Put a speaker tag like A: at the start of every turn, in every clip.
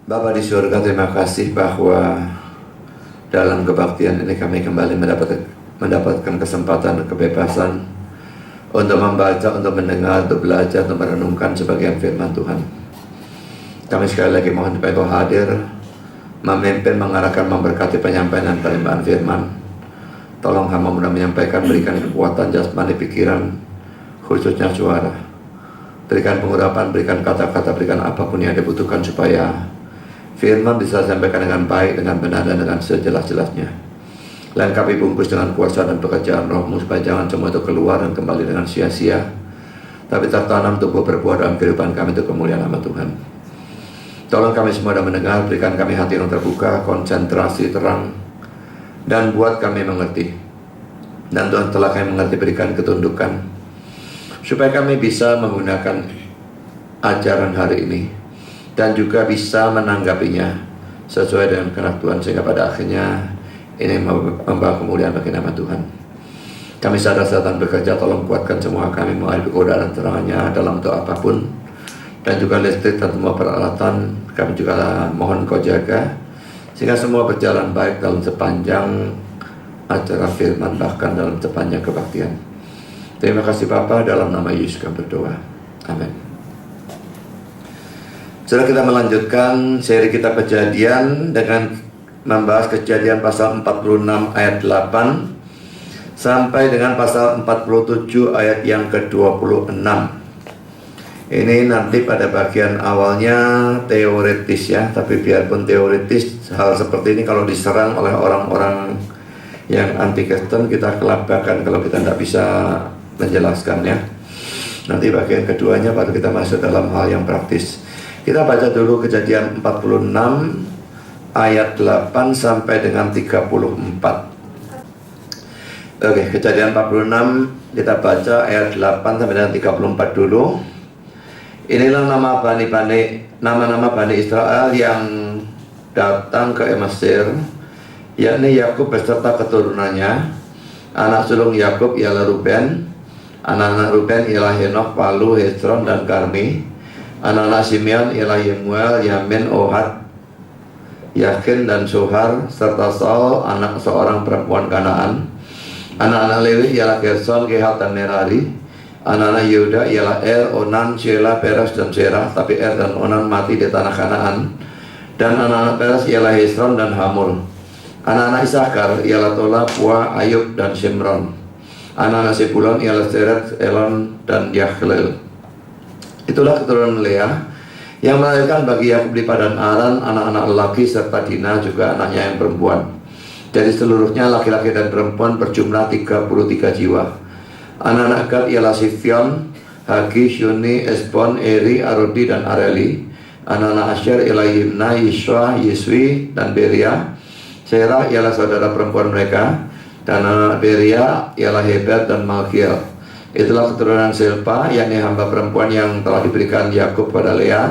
A: Bapa di surga, terima kasih bahwa dalam kebaktian ini kami kembali mendapatkan kesempatan dan kebebasan untuk membaca, untuk mendengar, untuk belajar, untuk merenungkan sebagian firman Tuhan. Kami sekali lagi mohon supaya Kau hadir, memimpin, mengarahkan, memberkati penyampaian dan penerimaan firman. Tolong hamba mudah menyampaikan, berikan kekuatan jasmani, pikiran, khususnya suara. Berikan pengurapan, berikan kata-kata, berikan apapun yang dibutuhkan supaya firman bisa disampaikan dengan baik, dengan benar, dan dengan sejelas-jelasnya. Lengkapi bungkus dengan kuasa dan pekerjaan Roh-Mu supaya jangan semua itu keluar dan kembali dengan sia-sia, tapi tertanam tumbuh berbuah dalam kehidupan kami untuk kemuliaan nama Tuhan. Tolong kami semua dan mendengar, berikan kami hati yang terbuka, konsentrasi, terang, dan buat kami mengerti. Dan Tuhan telah kami mengerti, berikan ketundukan supaya kami bisa menggunakan ajaran hari ini dan juga bisa menanggapinya sesuai dengan kehendak Tuhan, sehingga pada akhirnya ini membawa kemuliaan bagi nama Tuhan. Kami sadar setan bekerja, tolong kuatkan semua kami menghadapi godaan terangannya dalam bentuk apapun, dan juga listrik dan semua peralatan kami juga mohon Kau jaga sehingga semua berjalan baik dalam sepanjang acara firman, bahkan dalam sepanjang kebaktian. Terima kasih Bapa, dalam nama Yesus kami berdoa. Amin. Setelah kita melanjutkan seri kita Kejadian dengan membahas Kejadian pasal 46 ayat 8 sampai dengan pasal 47 ayat yang ke-26. Ini nanti pada bagian awalnya teoritis ya, tapi biarpun teoritis, hal seperti ini kalau diserang oleh orang-orang yang anti-Kristen, kita kelabakan kalau kita tidak bisa menjelaskannya. Nanti bagian keduanya baru kita masuk dalam hal yang praktis. Kita baca dulu Kejadian 46 ayat 8 sampai dengan 34. Oke, Kejadian 46 kita baca ayat 8 sampai dengan 34 dulu. Inilah nama-nama Bani Israel yang datang ke Mesir, yakni Yakub beserta keturunannya. Anak sulung Yakub ialah Ruben. Anak-anak Ruben ialah Henok, Palu, Hezron, dan Karmi. Anak-anak Simeon ialah Yemuel, Yamin, Ohad, Yakin, dan Sohar, serta Saul, anak seorang perempuan Kanaan. Anak-anak Lewi ialah Gerson, Kehat, dan Merari. Anak-anak Yehuda ialah Er, Onan, Shelah, Peres, dan Serah, tapi Er dan Onan mati di tanah Kanaan. Dan anak-anak Peres ialah Hezron dan Hamul. Anak-anak Isakar ialah Tola, Pua, Ayub, dan Shimron. Anak-anak Sebulon ialah Seret, Elon, dan Yakhleel. Itulah keturunan Lea yang melahirkan bagi Yakub di Padan Aran anak-anak lelaki serta Dina juga anaknya yang perempuan. Jadi seluruhnya laki-laki dan perempuan berjumlah 33 jiwa. Anak-anak Gad ialah Sifyon, Hagi, Syuni, Esbon, Eri, Arodi, dan Areli. Anak-anak Asher ialah Yimna, Yiswa, Yiswi, dan Beria. Serah ialah saudara perempuan mereka. Dan anak Beria ialah Heber dan Malkiel. Itulah keturunan Silpa, yakni hamba perempuan yang telah diberikan Yakub pada Lea.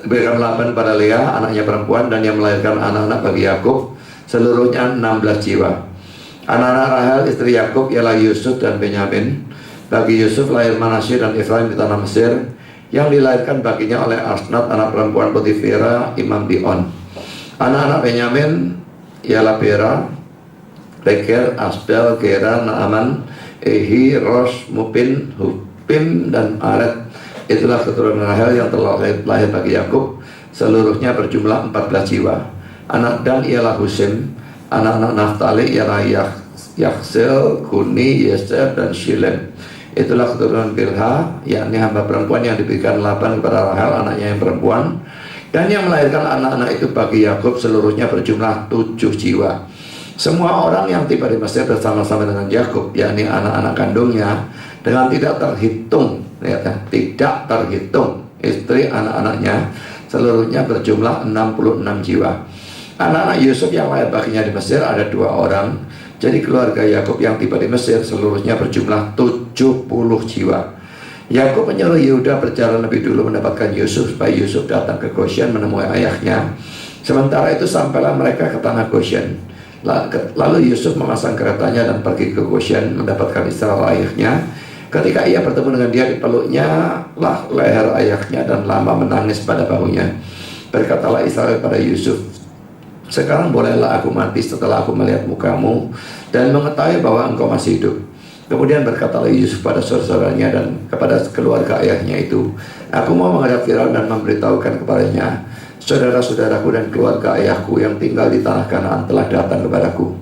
A: Diberikan Laban pada Lea, anaknya perempuan, dan yang melahirkan anak-anak bagi Yakub, seluruhnya 16 jiwa. Anak-anak Rahel, istri Yakub, ialah Yusuf dan Benyamin. Bagi Yusuf lahir Manasye dan Efraim di tanah Mesir, yang dilahirkan baginya oleh Asnat, anak perempuan Potifera, imam di On. Anak-anak Benyamin ialah Bera, Beker, Asbel, Gera, Naaman, Ehi, Ros, Mupin, Hupim, dan Aret. Itulah keturunan Rahel yang telah lahir bagi Yakub, seluruhnya berjumlah 14 jiwa. Anak Dan ialah Husim. Anak-anak Naftali ialah Yaksel, Kuni, Yeser, dan Shilem. Itulah keturunan Bilha, yakni hamba perempuan yang diberikan Laban kepada Rahel, anaknya yang perempuan. Dan yang melahirkan anak-anak itu bagi Yakub, seluruhnya berjumlah 7 jiwa. Semua orang yang tiba di Mesir bersama-sama dengan Yakub, yakni anak-anak kandungnya, dengan tidak terhitung istri anak-anaknya, seluruhnya berjumlah 66 jiwa. Anak-anak Yusuf yang lahir baginya di Mesir ada 2 orang. Jadi keluarga Yakub yang tiba di Mesir seluruhnya berjumlah 70 jiwa. Yakub menyuruh Yehuda berjalan lebih dulu mendapatkan Yusuf, supaya Yusuf datang ke Goshen menemui ayahnya. Sementara itu sampailah mereka ke tanah Goshen. Lalu Yusuf memasang keretanya dan pergi ke Goshen mendapatkan Israel ayahnya. Ketika ia bertemu dengan dia, dipeluknya lah leher ayahnya dan lama menangis pada bahunya. Berkatalah Israel pada Yusuf, sekarang bolehlah aku mati setelah aku melihat mukamu dan mengetahui bahwa engkau masih hidup. Kemudian berkatalah Yusuf pada saudara-saudaranya dan kepada keluarga ayahnya itu, aku mau menghadap Firaun dan memberitahukan kepadanya, saudara-saudaraku dan keluarga ayahku yang tinggal di tanah Kanaan telah datang kepadaku.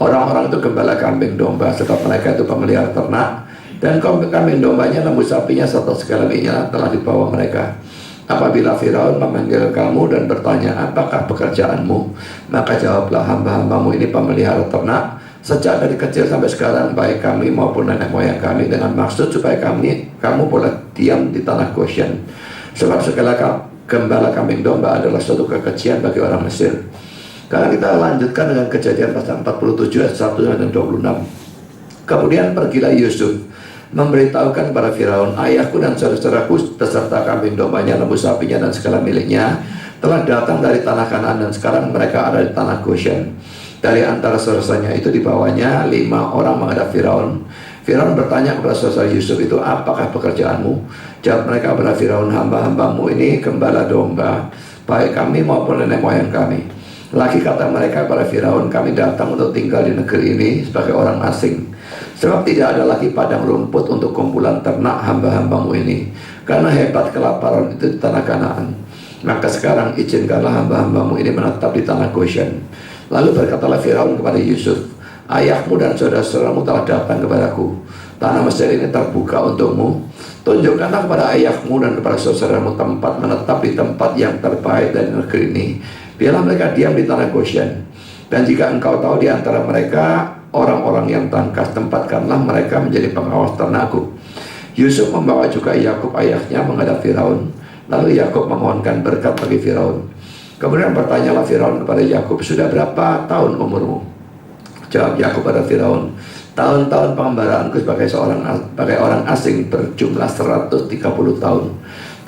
A: Orang-orang itu gembala kambing domba, sebab mereka itu pemelihara ternak, dan kambing dombanya, lembu sapinya, serta segala miliknya telah dibawa mereka. Apabila Firaun memanggil kamu dan bertanya, apakah pekerjaanmu? Maka jawablah, hamba-hambamu ini pemelihara ternak, sejak dari kecil sampai sekarang, baik kami maupun nenek moyang kami, dengan maksud supaya kamu boleh diam di tanah Goshen. Sebab segala gembala kambing domba adalah suatu kekejian bagi orang Mesir. Karena kita lanjutkan dengan Kejadian pasal 47 ayat 1 dan 26. Kemudian pergilah Yusuf memberitahukan kepada Firaun, ayahku dan saudara-saudaraku beserta kambing dombanya, lembu sapinya dan segala miliknya telah datang dari tanah Kanaan dan sekarang mereka ada di tanah Goshen. Dari antara saudaranya itu dibawanya 5 orang menghadap Firaun. Firaun bertanya kepada saudara Yusuf itu, apakah pekerjaanmu? Jawab mereka kepada Firaun, hamba-hambamu ini gembala domba, baik kami maupun nenek moyang kami. Lagi kata mereka kepada Firaun, kami datang untuk tinggal di negeri ini sebagai orang asing, sebab tidak ada lagi padang rumput untuk kumpulan ternak hamba-hambamu ini, karena hebat kelaparan itu di tanah Kanaan. Maka sekarang izinkanlah hamba-hambamu ini menetap di tanah Goshen. Lalu berkatalah Firaun kepada Yusuf, ayahmu dan saudara-saudaramu telah datang kepadaku. Tanah Mesir ini terbuka untukmu. Tunjukkanlah kepada ayahmu dan kepada saudaramu tempat menetap di tempat yang terbaik dari negeri ini. Biarlah mereka diam di tanah Goshen. Dan jika engkau tahu di antara mereka orang-orang yang tangkas, tempatkanlah mereka menjadi pengawas ternakku. Yusuf membawa juga Yakub ayahnya menghadap Firaun. Lalu Yakub memohonkan berkat bagi Firaun. Kemudian bertanyalah Firaun kepada Yakub, sudah berapa tahun umurmu? Jawab Yakub pada Firaun, tahun-tahun pengembaraanku sebagai orang asing berjumlah 130 tahun.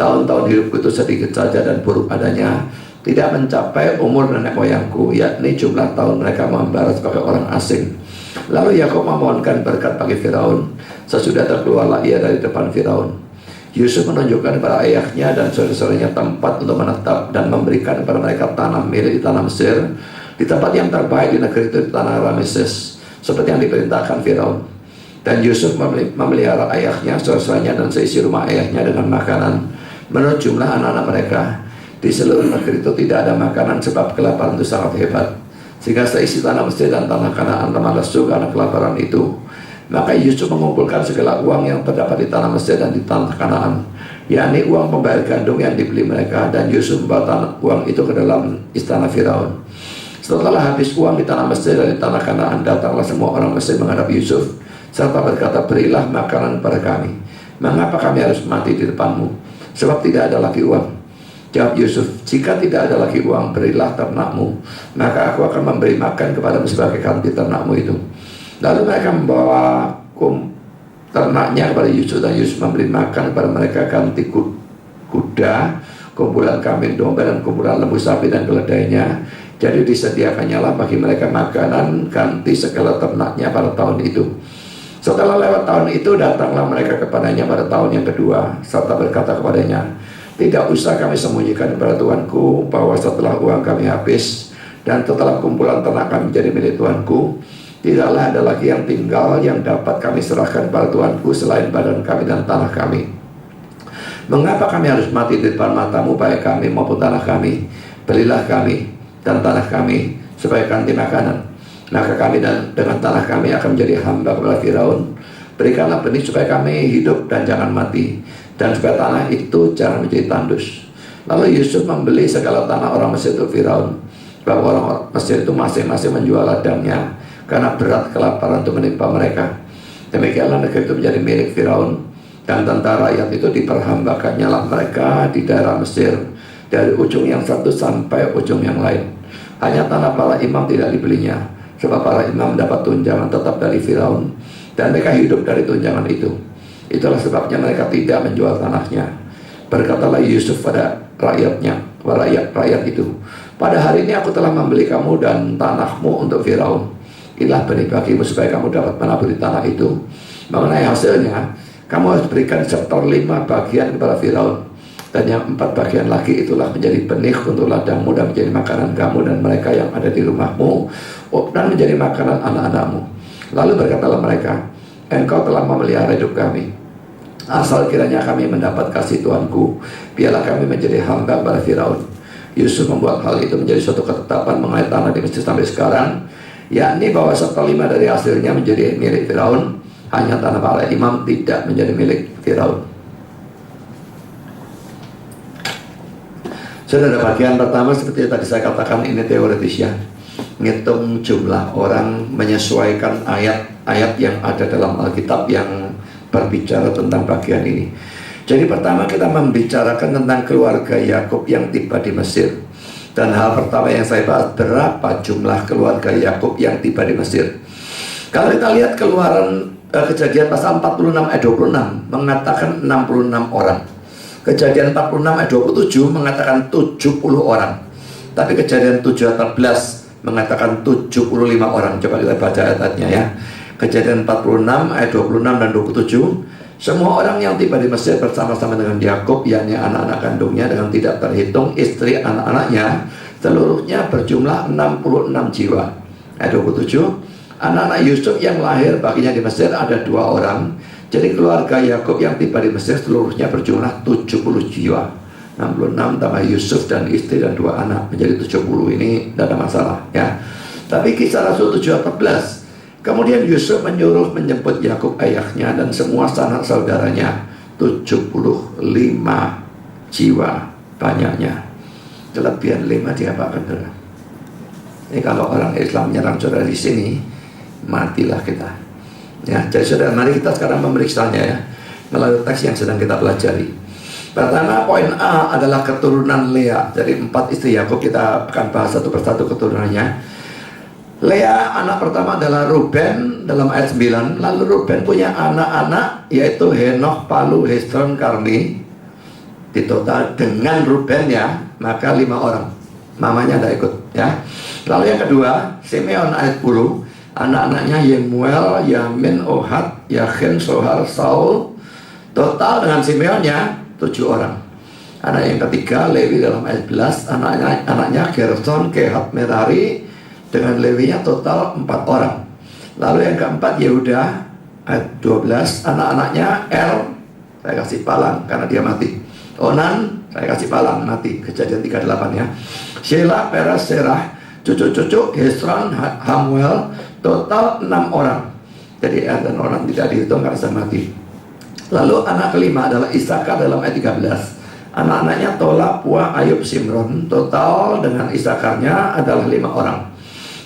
A: Tahun-tahun hidupku itu sedikit saja dan buruk adanya, tidak mencapai umur nenek moyangku, yakni jumlah tahun mereka mengembara sebagai orang asing. Lalu Yakub memohonkan berkat bagi Firaun. Sesudah terkeluarlah ia dari depan Firaun. Yusuf menunjukkan kepada ayahnya dan saudara-saudaranya tempat untuk menetap dan memberikan kepada mereka tanah milik di tanah Mesir, di tempat yang terbaik di negeri itu, di tanah Rameses, seperti yang diperintahkan Firaun. Dan Yusuf memelihara ayahnya, saudara-saudaranya dan seisi rumah ayahnya dengan makanan menurut jumlah anak-anak mereka. Di seluruh negeri itu tidak ada makanan sebab kelaparan itu sangat hebat, sehingga seisi tanah Mesir dan tanah Kanaan lemah lesu karena kelaparan itu. Maka Yusuf mengumpulkan segala uang yang terdapat di tanah Mesir dan di tanah Kanaan, yakni uang pembayar gandum yang dibeli mereka, dan Yusuf membawa uang itu ke dalam istana Firaun. Setelah habis uang di tanah Mesir dan di tanah Kanaan, datanglah semua orang Mesir menghadap Yusuf serta berkata, berilah makanan kepada kami. Mengapa kami harus mati di depanmu? Sebab tidak ada lagi uang. Jawab Yusuf, jika tidak ada lagi uang, berilah ternakmu, maka aku akan memberi makan kepadamu sebagai ganti ternakmu itu. Lalu mereka membawa ternaknya kepada Yusuf, dan Yusuf memberi makan kepada mereka ganti kuda, kumpulan kambing domba dan kumpulan lembu sapi dan keledainya. Jadi disediakannya lah bagi mereka makanan ganti segala ternaknya pada tahun itu. Setelah lewat tahun itu, datanglah mereka kepadanya pada tahun yang kedua, serta berkata kepadanya, tidak usah kami sembunyikan kepada Tuanku bahwa setelah uang kami habis dan setelah kumpulan ternak kami menjadi milik Tuanku, tidaklah ada lagi yang tinggal yang dapat kami serahkan pada Tuanku selain badan kami dan tanah kami. Mengapa kami harus mati di depan matamu, baik kami maupun tanah kami? Belilah kami dan tanah kami supaya ganti makanan. Maka kami dan dengan tanah kami akan menjadi hamba kepada Firaun. Berikanlah benih supaya kami hidup dan jangan mati, dan supaya tanah itu jangan menjadi tandus. Lalu Yusuf membeli segala tanah orang Mesir itu Firaun, bahwa orang Mesir itu masing-masing menjual ladangnya karena berat kelaparan itu menimpa mereka. Demikianlah negeri itu menjadi milik Firaun, dan tentara rakyat itu diperhambakannya lah mereka di daerah Mesir, dari ujung yang satu sampai ujung yang lain. Hanya tanah para imam tidak dibelinya, sebab para imam mendapat tunjangan tetap dari Firaun, dan mereka hidup dari tunjangan itu. Itulah sebabnya mereka tidak menjual tanahnya. Berkatalah Yusuf pada rakyatnya, kepada rakyat itu, pada hari ini aku telah membeli kamu dan tanahmu untuk Firaun. Inilah benih bagimu supaya kamu dapat menabur di tanah itu. Mengenai hasilnya, kamu harus berikan 1/5 bagian kepada Firaun. Dan yang 4 bagian lagi itulah menjadi benih untuk ladangmu dan menjadi makanan kamu dan mereka yang ada di rumahmu, dan menjadi makanan anak-anakmu. Lalu berkatalah mereka, engkau telah memelihara hidup kami. Asal kiranya kami mendapat kasih Tuanku, biarlah kami menjadi hamba pada Firaun. Yusuf membuat hal itu menjadi suatu ketetapan mengenai tanah di Mesir sampai sekarang, yakni bahwa 1/5 dari hasilnya menjadi milik Firaun, hanya tanah para imam tidak menjadi milik Firaun. Saudara, bagian pertama seperti tadi saya katakan ini teoritis ya. Ngitung jumlah orang, menyesuaikan ayat-ayat yang ada dalam Alkitab yang berbicara tentang bagian ini. Jadi pertama kita membicarakan tentang keluarga Yakub yang tiba di Mesir. Dan hal pertama yang saya bahas, berapa jumlah keluarga Yakub yang tiba di Mesir. Kalau kita lihat Keluaran Kejadian pasal 46 ayat 26 mengatakan 66 orang. Kejadian 46 ayat 27 mengatakan 70 orang. Tapi Kejadian 7 ayat 14 mengatakan 75 orang. Coba kita baca ayat-ayatnya ya. Kejadian 46 ayat 26 dan 27. Semua orang yang tiba di Mesir bersama-sama dengan Yakub, yakni anak-anak kandungnya dengan tidak terhitung istri anak-anaknya, seluruhnya berjumlah 66 jiwa. Ayat 27. Anak-anak Yusuf yang lahir baginya di Mesir ada 2 orang. Jadi keluarga Yakub yang tiba di Mesir seluruhnya berjumlah 70 jiwa. 66 tambah Yusuf dan istri dan 2 anak menjadi 70. Ini tidak ada masalah ya. Tapi Kisah Rasul 7:14. Kemudian Yusuf menyuruh menjemput Yakub ayahnya dan semua sanak saudaranya, 75 jiwa banyaknya. Kelebihan 5 diapakan saudara? Ini kalau orang Islam menyerang saudara di sini, matilah kita. Ya, jadi saudara, mari kita sekarang memeriksanya ya, melalui teks yang sedang kita pelajari. Pertama, poin A adalah keturunan Lea. Jadi 4 istri Yakub, kita akan bahas satu persatu keturunannya. Lea anak pertama adalah Ruben dalam ayat 9. Lalu Ruben punya anak-anak yaitu Henoch, Palu, Hezron, Karmi. Di total dengan Ruben ya, maka 5 orang. Mamanya tidak ikut ya. Lalu yang kedua, Simeon ayat 10. Anak-anaknya Yemuel, Yamin, Ohad, Yakin, Sohar, Saul. Total dengan Simeonnya 7 orang. Anak yang ketiga Lewi dalam ayat 11. Anaknya Gerson, Kehat, Merari. Dengan Lewinya total 4 orang. Lalu yang keempat Yehuda ayat 12. Anak-anaknya saya kasih palang karena dia mati. Onan saya kasih palang mati. Kejadian 38 ya. Shelah, Peres, Serah, cucu-cucu Hezron, Hamuel, total 6 orang. Jadi dan orang tidak dihitung karena saya mati. Lalu anak kelima adalah Isakar dalam ayat 13. Anak-anaknya Tola, Puah, Ayub, Simron. Total dengan Isakarnya adalah 5 orang.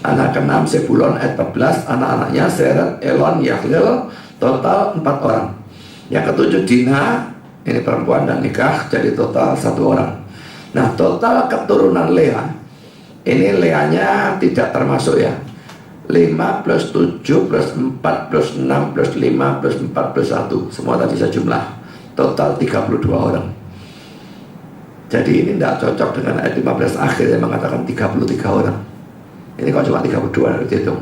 A: Anak ke-6 Sebulon ayat 14. Anak-anaknya Seret, Elon, Yahlil. Total 4 orang. Yang ke-7 Dina, ini perempuan dan nikah, jadi total 1 orang. Nah, total keturunan Lea, ini Leanya tidak termasuk ya. 5 plus 7 plus 4 plus 6 plus 5 plus 4 plus 1. Semua tadi saya jumlah. Total 32 orang. Jadi ini tidak cocok dengan ayat 15 akhir yang mengatakan 33 orang. Ini kok cuma 32 harus dihitung.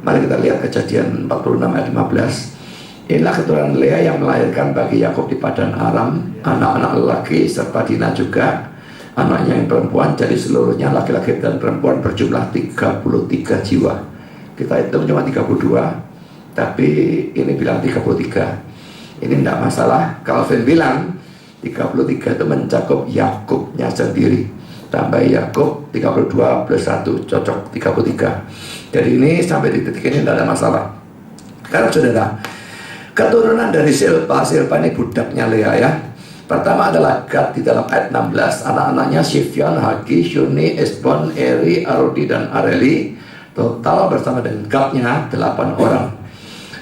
A: Mari kita lihat Kejadian 46 ayat 15. Inilah keturunan Lea yang melahirkan bagi Yakub di Padan Aram, anak-anak lelaki serta Dina juga anaknya yang perempuan. Jadi seluruhnya laki-laki dan perempuan berjumlah 33 jiwa. Kita hitung cuma 32, tapi ini bilang 33. Ini tidak masalah. Calvin bilang 33 itu mencakup Yakubnya sendiri. Tambah Yakub 32 plus 1 cocok 33. Jadi ini sampai di titik ini tidak ada masalah. Karena saudara, keturunan dari Silpa ini budaknya Lea ya. Pertama adalah Gad di dalam ayat 16. Anak-anaknya Sifyon, Hagi, Syuni, Esbon, Eri, Arodi, dan Areli. Total bersama dengan Gadnya 8 orang.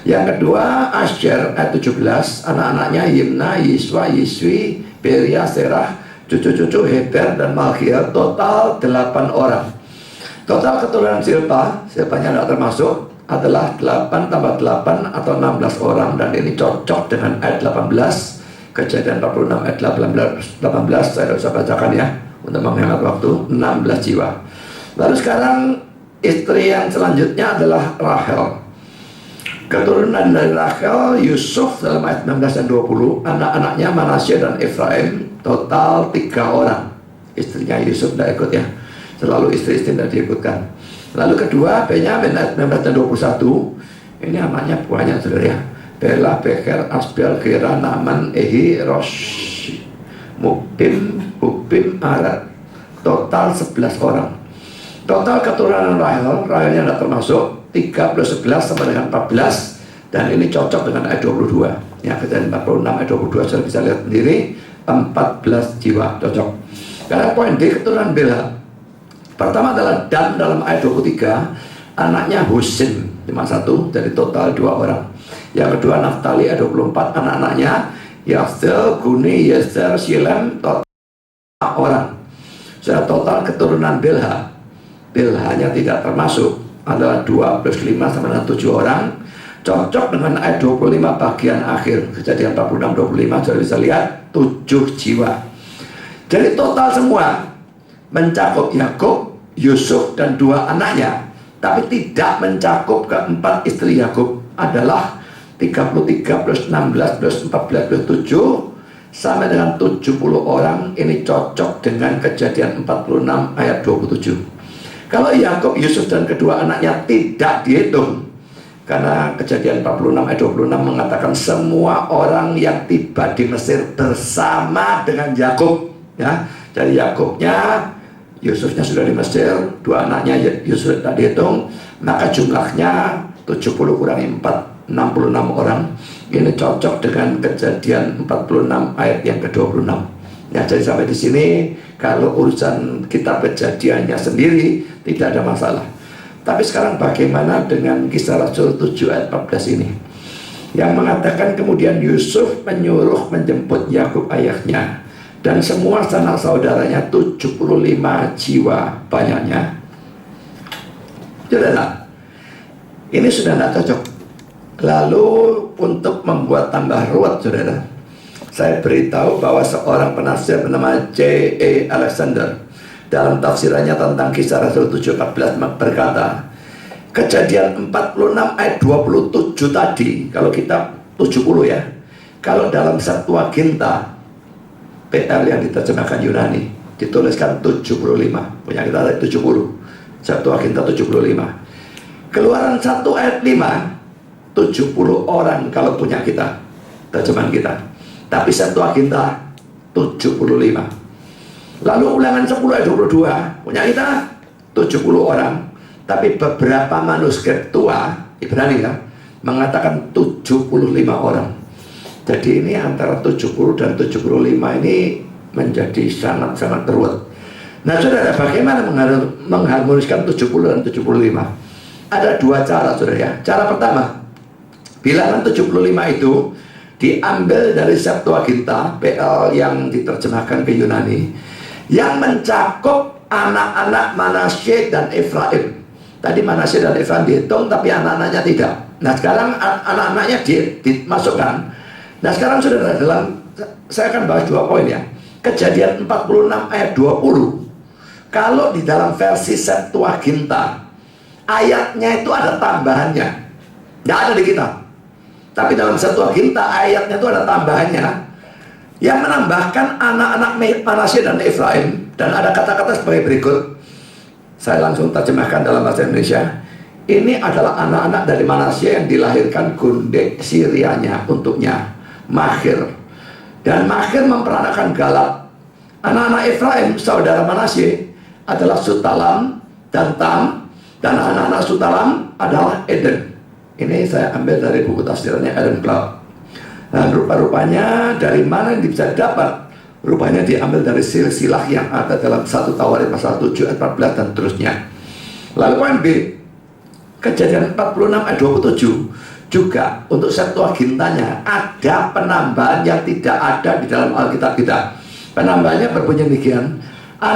A: Yang kedua Asher ayat 17. Anak-anaknya Yimna, Yiswa, Yiswi, Beria, Serah, cucu-cucu Heber dan Malkiel. Total 8 orang. Total keturunan Silpanya tidak termasuk, adalah 8 tambah 8 atau 16 orang. Dan ini cocok dengan ayat 18. Kejadian 46 ayat 18 saya tidak usah bacakan ya, untuk menghemat waktu. 16 jiwa. Lalu sekarang istri yang selanjutnya adalah Rahel. Keturunan dari Rachel, Yusuf dalam ayat 19 dan 20, anak-anaknya Manasye dan Efraim, total 3 orang. Istrinya Yusuf tidak ikut ya, selalu istri-istri tidak diikutkan. Lalu kedua, Benyamin ayat 19 dan 21, ini anaknya banyak saudara ya. Bela, Beker, Asbel, Gera, Naaman, Ehi, Rosh, Mubim, Hubim, Arad. Total 11 orang. Total keturunan Rahel tidak termasuk, 3 plus 11 sama dengan 14. Dan ini cocok dengan ayat 22 ya, kejadian 46 ayat 22 sudah bisa lihat sendiri, 14 jiwa cocok. Karena poin D keturunan Bilha pertama adalah Dan dalam ayat 23, anaknya Husim 51, jadi total 2 orang. Yang kedua Naftali ayat 24, anak-anaknya Yasel, Guni, Yeser, Shilem, total 5 orang. Sudah total keturunan Bilha, Bilhanya tidak termasuk, adalah 2 plus 5 sama dengan 7 orang. Cocok dengan ayat 25 bagian akhir, kejadian 46-25 sudah bisa lihat 7 jiwa. Jadi total semua mencakup Yakub, Yusuf dan 2 anaknya, tapi tidak mencakup keempat istri Yakub, adalah 33 plus 16 plus 14 plus 7 sampai dengan 70 orang. Ini cocok dengan kejadian 46 ayat 27. Kalau Yakub, Yusuf dan kedua anaknya tidak dihitung, karena kejadian 46 ayat 26 mengatakan semua orang yang tiba di Mesir bersama dengan Yakub ya. Jadi Yakubnya, Yusufnya sudah di Mesir, 2 anaknya Yusuf tidak dihitung, maka jumlahnya 70 kurangi 4, 66 orang. Ini cocok dengan kejadian 46 ayat yang ke-26 ya. Jadi sampai di sini kalau urusan kitab kejadiannya sendiri tidak ada masalah. Tapi sekarang bagaimana dengan Kisah Rasul 7 ayat 14 ini, yang mengatakan kemudian Yusuf menyuruh menjemput Yakub ayahnya dan semua sanak saudaranya 75 jiwa banyaknya. Saudara, ini sudah tidak cocok. Lalu untuk membuat tambah ruwet saudara, saya beritahu bahwa seorang penafsir bernama J.A. Alexander dalam tafsirannya tentang Kisah Rasul 7:14 berkata, kejadian 46 ayat 27 tadi, kalau kita 70 ya, kalau dalam Septuaginta PL yang diterjemahkan Yunani dituliskan 75, punya kita ada 70, Septuaginta 75. Keluaran 1 ayat 5, 70 orang kalau punya kita, terjemahan kita. Tapi Septuaginta 75. Lalu Ulangan 10 ayat 22 punya kita 70 orang. Tapi beberapa manuskrip tua Ibrani ya mengatakan 75 orang. Jadi ini antara 70 dan 75 ini menjadi sangat-sangat ruwet. Nah saudara, bagaimana mengharmoniskan 70 dan 75? Ada 2 cara saudara ya. Cara pertama, bilangan 75 itu diambil dari Septuaginta PL yang diterjemahkan ke Yunani, yang mencakup anak-anak Manasye dan Efraim. Tadi Manasye dan Efraim dihitung, tapi anak-anaknya tidak. Nah sekarang anak-anaknya dimasukkan. Nah sekarang saudara, saya akan bahas 2 poin ya. Kejadian 46 ayat 20, kalau di dalam versi Septuaginta ayatnya itu ada tambahannya, tidak ada di kita. Tapi dalam Septuaginta ayatnya itu ada tambahannya yang menambahkan anak-anak Manasye dan Efraim, dan ada kata-kata sebagai berikut. Saya langsung terjemahkan dalam bahasa Indonesia. Ini adalah anak-anak dari Manasye yang dilahirkan Gunde Sirianya untuknya, Makhir. Dan Makhir memperanakan Galad. Anak-anak Efraim, saudara Manasye, adalah Sutalam dan Tam, dan anak-anak Sutalam adalah Eden. Ini saya ambil dari buku tafsirnya Aaron Cloud. Dan rupa-rupanya dari mana yang bisa dapat? Rupanya diambil dari silsilah yang ada dalam 1 Tawarik pasal 7 ayat 14 dan terusnya. Lalu poin B, kejadian 46 ayat 27 juga untuk Septuagintanya ada penambahan yang tidak ada di dalam Alkitab kita. Penambahannya berbunyi demikian,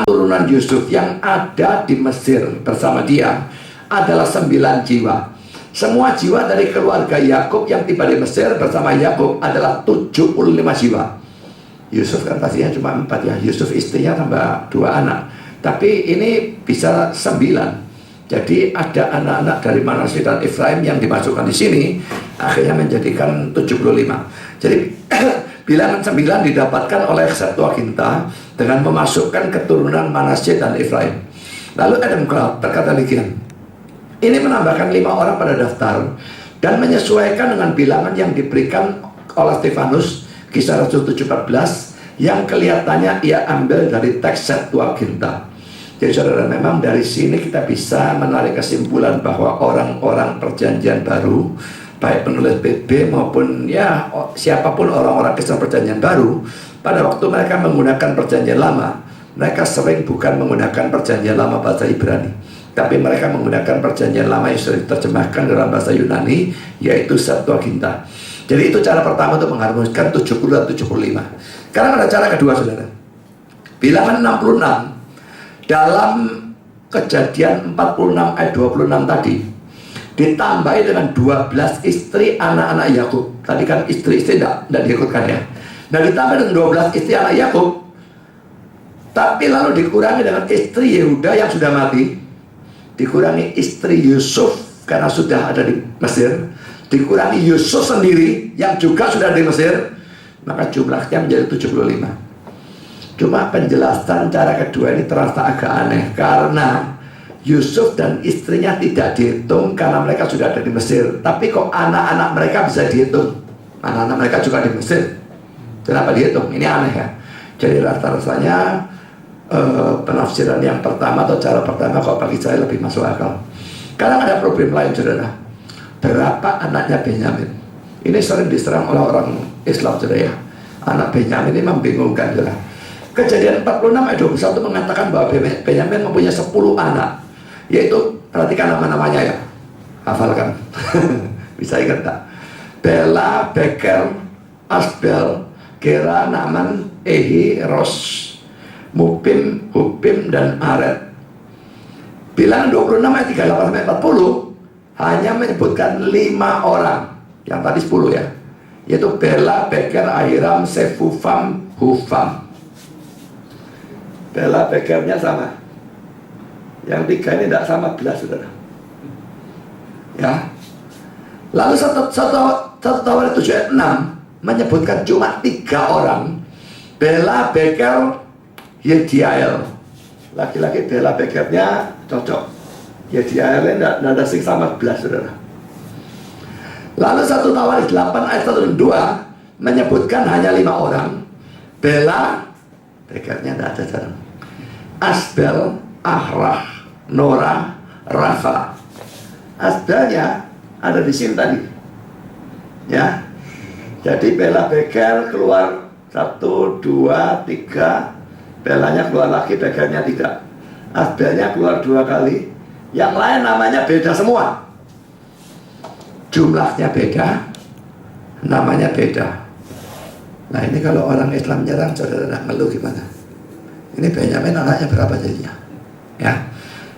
A: turunan Yusuf yang ada di Mesir bersama dia adalah 9 jiwa. Semua jiwa dari keluarga Yakub yang tiba di Mesir bersama Yakub adalah 75 jiwa. Yusuf kan pastinya cuma 4 ya. Yusuf istrinya tambah 2 anak. Tapi ini bisa 9. Jadi ada anak-anak dari Manasye dan Efraim yang dimasukkan di sini, akhirnya menjadikan 75. Jadi bilangan 9 didapatkan oleh Septuaginta dengan memasukkan keturunan Manasye dan Efraim. Lalu Adam Clarke berkata demikian, ini menambahkan 5 orang pada daftar dan menyesuaikan dengan bilangan yang diberikan oleh Stefanus, Kisah Rasul 7:14, yang kelihatannya ia ambil dari teks Septuaginta. Jadi saudara, memang dari sini kita bisa menarik kesimpulan bahwa orang-orang perjanjian baru, baik penulis BB maupun ya siapapun orang-orang Kristen perjanjian baru, pada waktu mereka menggunakan perjanjian lama, mereka sering bukan menggunakan perjanjian lama bahasa Ibrani, tapi mereka menggunakan perjanjian lama yang sudah diterjemahkan dalam bahasa Yunani, yaitu Septuaginta. Jadi itu cara pertama untuk mengharmoniskan 70 dan 75. Sekarang ada cara kedua, saudara. Bilangan 66 dalam Kejadian 46 ayat 26 tadi ditambahi dengan 12 istri anak-anak Yakub. Tadi kan istri-istri tidak diikutkan ya. Nah, ditambah dengan 12 istri anak Yakub, tapi lalu dikurangi dengan istri Yehuda yang sudah mati, dikurangi istri Yusuf karena sudah ada di Mesir, dikurangi Yusuf sendiri yang juga sudah di Mesir, maka jumlahnya menjadi 75. Cuma penjelasan cara kedua ini terasa agak aneh, karena Yusuf dan istrinya tidak dihitung karena mereka sudah ada di Mesir, tapi kok anak-anak mereka bisa dihitung. Anak-anak mereka juga di Mesir, kenapa dihitung? Ini aneh ya. Jadi rasa-rasanya penafsiran yang pertama atau cara pertama kok bagi saya lebih masuk akal. Sekarang ada problem lain, saudara. Berapa anaknya Benyamin? Ini sering diserang oleh orang Islam, saudara ya. Anak Benyamin ini membingungkan, saudara. Kejadian 46 ayat 21 mengatakan bahwa Benyamin mempunyai 10 anak, yaitu, perhatikan nama-namanya ya, hafalkan. Bisa ingat tak? Bela, Beker, Asbel, Gera, Naaman, Ehi, Ros, Mupim, Hupim, dan Aret. Bilangan 26 ayat 38-40 hanya menyebutkan 5 orang, yang tadi 10 ya, yaitu Bela, Beker, Ahiram, Sefufam, Hufam. Bela, Bekernya sama, yang 3 ini tidak sama belas, saudara ya. Lalu satu Tawaret 7 ayat 6 menyebutkan cuma 3 orang, Bela, Beker, Yediael. Laki-laki Bela, Bekernya cocok, Yediaelnya tidak ada sing sama belas, saudara. Lalu 1 Tawaret 8 ayat 1 dan 2 menyebutkan hanya 5 orang, Bela, Bekernya tidak ada jarang, Asbel, Ahrah, Nora, Rafa. Asbelnya ada di sini tadi ya. Jadi Bela, Beker keluar 1, 2, 3. Belanya keluar lagi, Bekernya tidak. Asbelnya keluar 2 kali. Yang lain namanya beda semua, jumlahnya beda, namanya beda. Nah, ini kalau orang Islam nyerang, saudara tidak ngeluh gimana? Ini Benyamin anaknya berapa jadinya? Ya,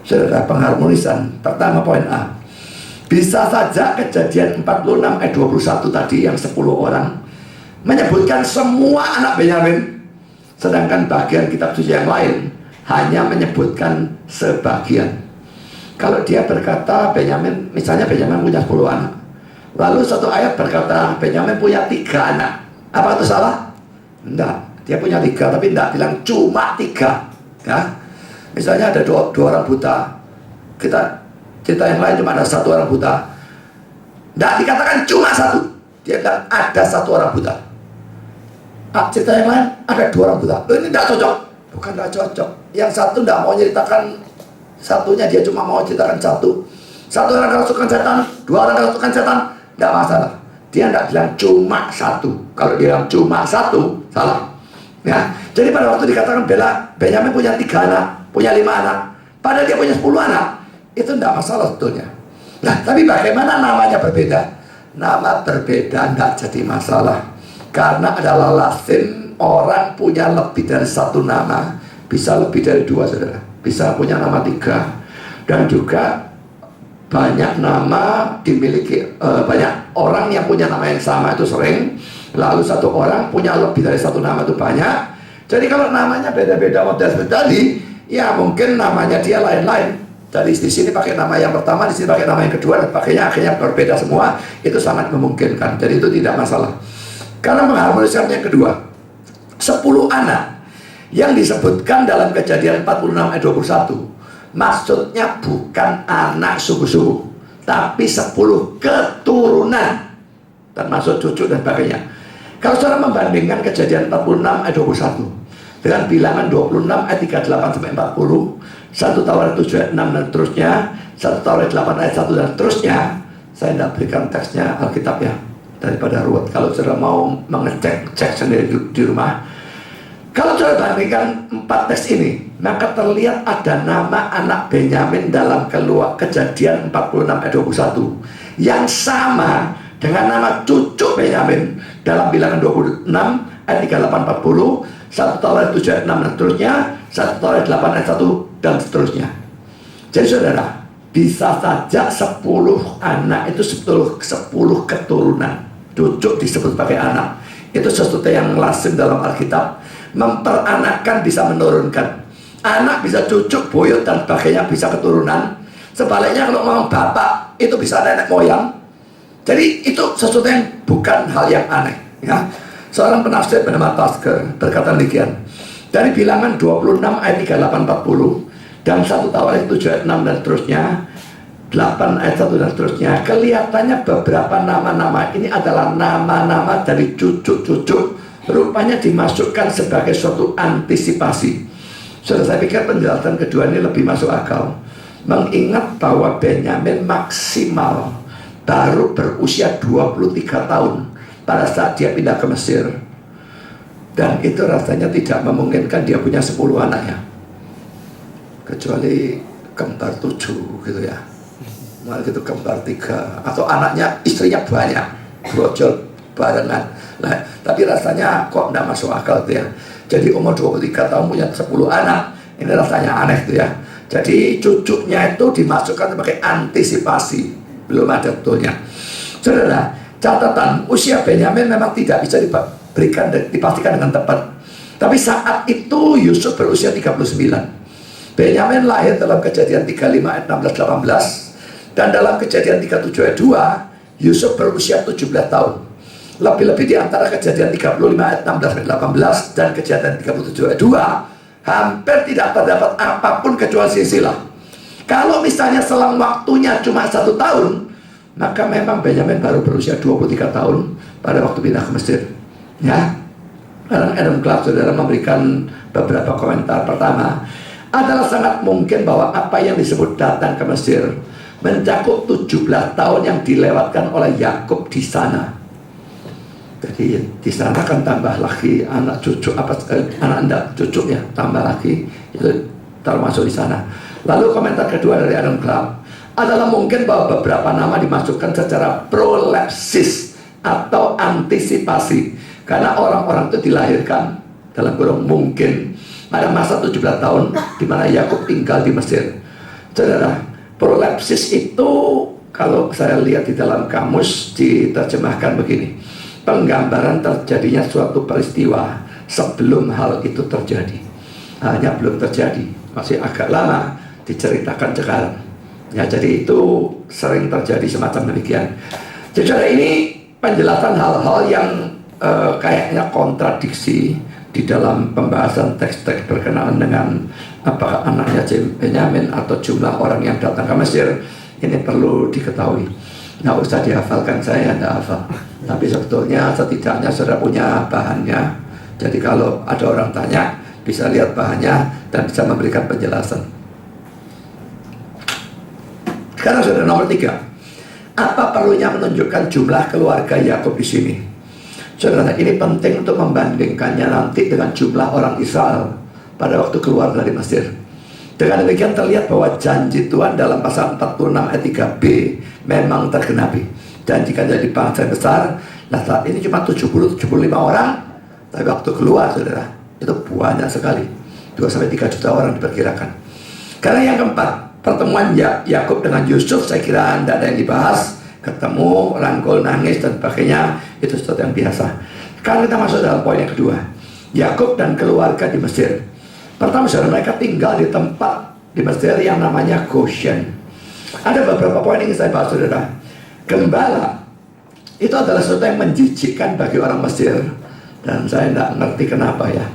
A: saudara, pengharmonisan. Pertama, poin A. Bisa saja Kejadian 46 ayat 21 tadi yang 10 orang menyebutkan semua anak Benyamin, sedangkan bagian kitab suci yang lain hanya menyebutkan sebagian. Kalau dia berkata Benyamin, misalnya Benyamin punya 10 anak, lalu satu ayat berkata Benyamin punya 3 anak, apa itu salah? Enggak. Dia punya 3, tapi tidak bilang cuma 3 ya. Misalnya ada dua orang buta, kita cerita yang lain cuma ada 1 orang buta, tidak dikatakan cuma 1, dia bilang ada 1 orang buta. Cerita yang lain ada 2 orang buta, ini tidak cocok. Bukan tidak cocok, yang satu tidak mau ceritakan satunya, dia cuma mau ceritakan 1 orang kerasukan setan, 2 orang kerasukan setan, tidak masalah. Dia tidak bilang cuma 1. Kalau dia bilang cuma 1, salah ya. Jadi pada waktu dikatakan Benyamin punya 3 anak, punya 5 anak, padahal dia punya 10 anak, itu tidak masalah sebetulnya. Nah, tapi bagaimana namanya berbeda? Nama berbeda tidak jadi masalah, karena adalah lazim orang punya lebih dari 1 nama, bisa lebih dari 2, saudara, bisa punya nama 3, dan juga banyak nama dimiliki, banyak orang yang punya nama yang sama itu sering. Lalu 1 orang punya lebih dari 1 nama itu banyak. Jadi kalau namanya beda-beda model seperti tadi, ya mungkin namanya dia lain-lain, Jadi di sini pakai nama yang pertama, di sini pakai nama yang kedua, dan pakainya akhirnya berbeda semua. Itu sangat memungkinkan. Jadi itu tidak masalah. Karena mengharmoniskan yang kedua, 10 anak yang disebutkan dalam Kejadian 46 ayat 21, maksudnya bukan anak sungguh-sungguh, tapi 10 keturunan, termasuk cucu dan sebagainya. Kalau saudara membandingkan Kejadian 46 ayat 21 dengan bilangan 26 ayat 38 sampai 40, 1 Taurat 7 ayat 6 dan seterusnya, 1 Taurat 8 ayat 1 dan seterusnya, saya tidak berikan teksnya Alkitab ya, daripada ruwet. Kalau saudara mau mengecek sendiri di rumah. Kalau saudara bandingkan 4 teks ini, maka terlihat ada nama anak Benyamin dalam Kejadian 46 ayat 21 yang sama dengan nama cucu Benyamin dalam bilangan 26 ayat 38 40, 1 Taurat 7 ayat 6 dan seterusnya, 1 Taurat 8 ayat 1 dan seterusnya. Jadi saudara, bisa saja 10 anak itu 10 keturunan. Cucu disebut sebagai anak. Itu sesuatu yang lazim dalam Alkitab. Memperanakkan bisa menurunkan. Anak bisa cucu, buyut dan sebagainya bisa keturunan. Sebaliknya kalau ngomong bapak itu bisa nenek moyang. Jadi itu sesuatu yang bukan hal yang aneh ya. Seorang penafsir bernama Tasker berkata demikian. Dari bilangan 26 ayat 38 40 dan 1 Taurat 7 ayat 6 dan seterusnya, 8 ayat 1 dan seterusnya, kelihatannya beberapa nama-nama ini adalah nama-nama dari cucu-cucu, rupanya dimasukkan sebagai suatu antisipasi. Sudah, saya pikir penjelasan kedua ini lebih masuk akal. Mengingat bahwa Benyamin maksimal baru berusia 23 tahun pada saat dia pindah ke Mesir. Dan itu rasanya tidak memungkinkan dia punya 10 anak ya. Kecuali kembar 7 gitu ya. Malah gitu kembar 3. Atau anaknya, istrinya banyak, brojol barengan. Nah, tapi rasanya kok tidak masuk akal tuh ya. Jadi umur 23 tahun punya 10 anak. Ini rasanya aneh tuh ya. Jadi cucunya itu dimasukkan sebagai antisipasi. Belum ada betulnya. Saudara, catatan usia Benyamin memang tidak bisa dipastikan dengan tepat. Tapi saat itu Yusuf berusia 39. Benyamin lahir dalam Kejadian 35 ayat 16-18. Dan dalam Kejadian 37 ayat 2, Yusuf berusia 17 tahun. Lebih-lebih di antara Kejadian 35 ayat 16-18 dan Kejadian 37 ayat 2, hampir tidak terdapat apapun kecuali silsilah. Kalau misalnya selang waktunya cuma 1 tahun, maka memang Benyamin baru berusia 23 tahun pada waktu pindah ke Mesir. Ya, Adam Clarke saudara memberikan beberapa komentar. Pertama, adalah sangat mungkin bahwa apa yang disebut datang ke Mesir mencakup 17 tahun yang dilewatkan oleh Yakub di sana. Jadi di sana kan tambah lagi anak cucu, anak cucu ya, tambah lagi itu termasuk di sana. Lalu komentar kedua dari Adam Clarke adalah mungkin bahwa beberapa nama dimasukkan secara prolepsis atau antisipasi, karena orang-orang itu dilahirkan dalam kurung mungkin pada masa 17 tahun di mana Yakub tinggal di Mesir. Saudara, prolepsis itu kalau saya lihat di dalam kamus diterjemahkan begini: penggambaran terjadinya suatu peristiwa sebelum hal itu terjadi. Hanya belum terjadi, masih agak lama diceritakan sekarang. Ya, jadi itu sering terjadi semacam demikian. Jadi ini penjelasan hal-hal yang kayaknya kontradiksi di dalam pembahasan teks-teks berkenaan dengan apakah anaknya Benyamin atau jumlah orang yang datang ke Mesir. Ini perlu diketahui. Nggak usah dihafalkan, saya tidak hafal. Tapi sebetulnya setidaknya saudara punya bahannya. Jadi kalau ada orang tanya, bisa lihat bahannya dan bisa memberikan penjelasan. Sekarang saudara, nomor 3. Apa perlunya menunjukkan jumlah keluarga Yakub di sini? Saudara, ini penting untuk membandingkannya nanti dengan jumlah orang Israel pada waktu keluar dari Mesir. Dengan demikian terlihat bahwa janji Tuhan dalam pasal 46 ayat 3b memang tergenapi. Janjikan jadi bangsa besar. Nah, saat ini cuma 70-75 orang. Tapi waktu keluar, saudara, itu banyak sekali. 2-3 juta orang diperkirakan. Karena yang keempat, pertemuan Yakub dengan Yusuf, saya kira tidak ada yang dibahas. Ketemu, rangkul, nangis, dan sebagainya. Itu sesuatu yang biasa. Sekarang kita masuk dalam poin yang kedua. Yakub dan keluarga di Mesir. Pertama, saudara, mereka tinggal di tempat di Mesir yang namanya Goshen. Ada beberapa poin yang saya bahas, saudara. Gembala itu adalah sesuatu yang menjijikkan bagi orang Mesir, dan saya tidak ngerti kenapa ya.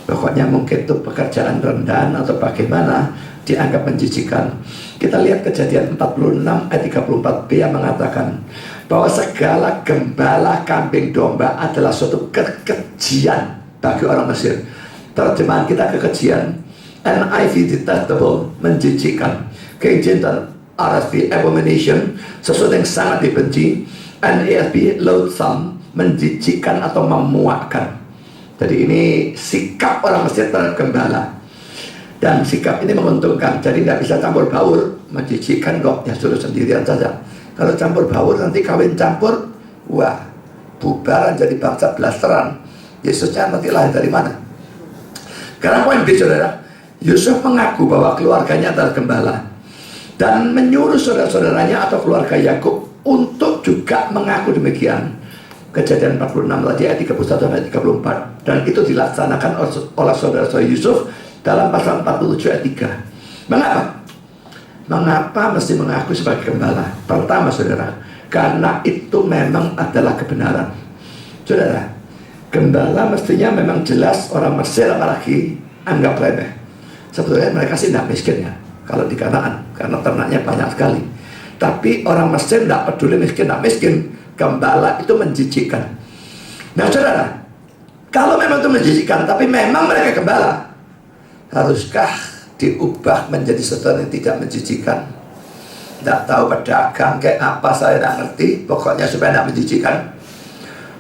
A: Pokoknya mungkin itu pekerjaan rendahan atau bagaimana dianggap menjijikkan. Kita lihat Kejadian 46 ayat 34b yang mengatakan bahwa segala gembala kambing domba adalah suatu kekejian bagi orang Mesir. Terjemahan kita kekejian, NIV detestable, menjijikkan. King James dan RSV abomination, sesuatu yang sangat dibenci. NASB loathsome, menjijikkan atau memuakkan. Jadi ini sikap orang Mesir terhadap gembala, dan sikap ini menguntungkan. Jadi tidak bisa campur baur. Menjijikkan kok, ya suruh sendirian saja. Kalau campur baur nanti kawin campur, wah, bubaran jadi bangsa blasteran. Yesusnya nanti lahir dari mana? Karena poin B, saudara, Yusuf mengaku bahwa keluarganya adalah gembala dan menyuruh saudara-saudaranya atau keluarga Yakub untuk juga mengaku demikian. Kejadian 46 tadi ayat 31 sampai 34, dan itu dilaksanakan oleh saudara-saudara Yusuf dalam pasal 47 ayat 3. Mengapa? Mengapa mesti mengaku sebagai gembala? Pertama, saudara, karena itu memang adalah kebenaran. Saudara, gembala mestinya memang jelas orang Mesir apalagi anggap remeh. Sebetulnya mereka sih tidak miskin ya kalau di Kanaan, karena ternaknya banyak sekali. Tapi orang Mesir tidak peduli miskin tidak miskin. Gembala itu menjijikkan. Nah, saudara, kalau memang itu menjijikkan tapi memang mereka gembala, haruskah diubah menjadi sesuatu yang tidak menjijikkan? Tidak tahu pedagang kayak apa, saya tidak ngerti. Pokoknya supaya tidak menjijikkan.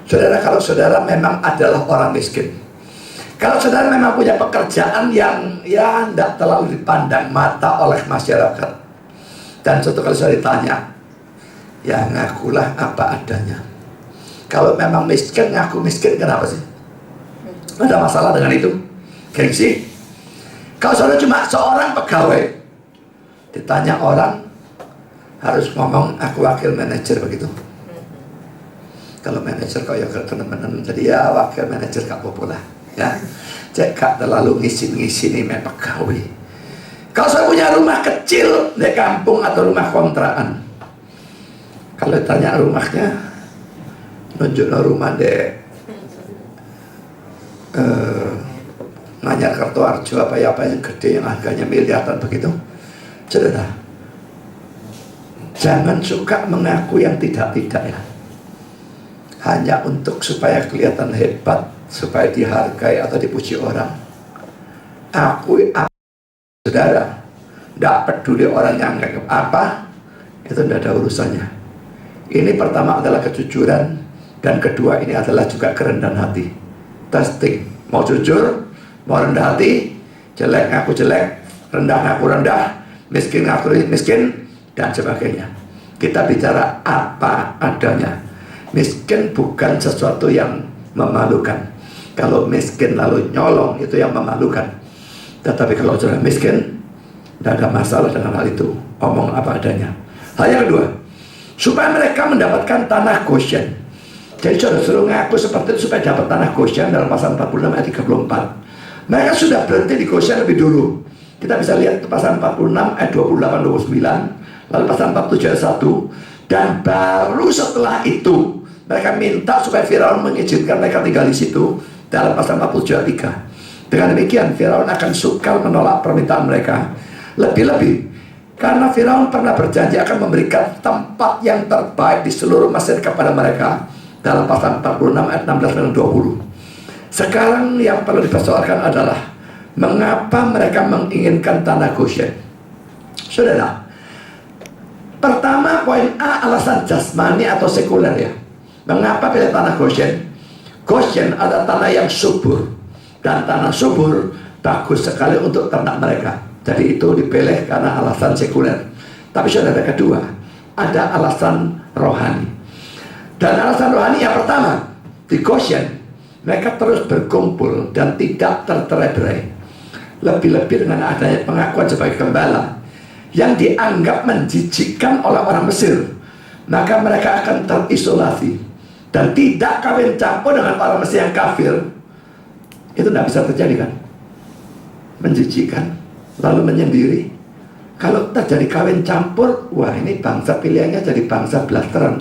A: Saudara, kalau saudara memang adalah orang miskin, kalau saudara memang punya pekerjaan yang ya tidak terlalu dipandang mata oleh masyarakat, dan suatu kali saya ditanya, ya ngakulah apa adanya. Kalau memang miskin, ngaku miskin, kenapa sih? Ada masalah dengan itu? Gengsi? Kalau saudara cuma seorang pegawai, ditanya orang, harus ngomong aku wakil manajer begitu. Kalau manajer kok ya teman-teman, jadi ya wakil manajer gak populer ya. Cek gak terlalu ngisi-ngisi nih pegawai. Kalau saya punya rumah kecil di kampung atau rumah kontrakan, kalau tanya rumahnya, nunjuk rumah di Manyar Kertoarjo apa yang gede, yang harganya miliaran begitu. Saudara, jangan suka mengaku yang tidak-tidak ya, hanya untuk supaya kelihatan hebat, supaya dihargai atau dipuji orang. Akui apa, saudara, tidak peduli orang yang anggap apa, itu tidak ada urusannya. Ini pertama adalah kejujuran, dan kedua ini adalah juga kerendahan hati. Testing, mau jujur, mau rendah hati, jelek ngaku jelek, rendah ngaku rendah, miskin ngaku miskin, dan sebagainya. Kita bicara apa adanya. Miskin bukan sesuatu yang memalukan. Kalau miskin lalu nyolong, itu yang memalukan. Tetapi kalau sudah miskin, tidak ada masalah dengan hal itu. Omong apa adanya. Hal yang kedua, supaya mereka mendapatkan tanah Goshen. Jadi saudara suruh ngaku seperti itu supaya dapat tanah Goshen dalam pasal 46 ayat 34. Mereka sudah berhenti di Goshen lebih dulu. Kita bisa lihat pasal 46 ayat 28-29, lalu pasal 47 ayat 1, dan baru setelah itu mereka minta supaya Firaun mengizinkan mereka tinggal di situ dalam pasal 47 ayat 3. Dengan demikian Firaun akan sukar menolak permintaan mereka. Lebih-lebih karena Firaun pernah berjanji akan memberikan tempat yang terbaik di seluruh Mesir kepada mereka dalam pasal 46 ayat 16 dan 20. Sekarang yang perlu dipersoalkan adalah mengapa mereka menginginkan tanah Goshen. Saudara, pertama poin A, alasan jasmani atau sekuler ya. Mengapa pilih tanah Goshen? Goshen adalah tanah yang subur, dan tanah subur bagus sekali untuk ternak mereka. Jadi itu dipilih karena alasan sekuler. Tapi saudara, kedua, ada alasan rohani. Dan alasan rohani yang pertama, di Goshen mereka terus berkumpul dan tidak terterai-berai. Lebih-lebih dengan adanya pengakuan sebagai gembala yang dianggap menjijikkan oleh orang Mesir, maka mereka akan terisolasi dan tidak kawin campur dengan orang Mesir yang kafir. Itu tidak bisa terjadi kan? Menjijikkan, lalu menyendiri, Kalau terjadi kawin campur, wah ini bangsa pilihannya jadi bangsa blasteran.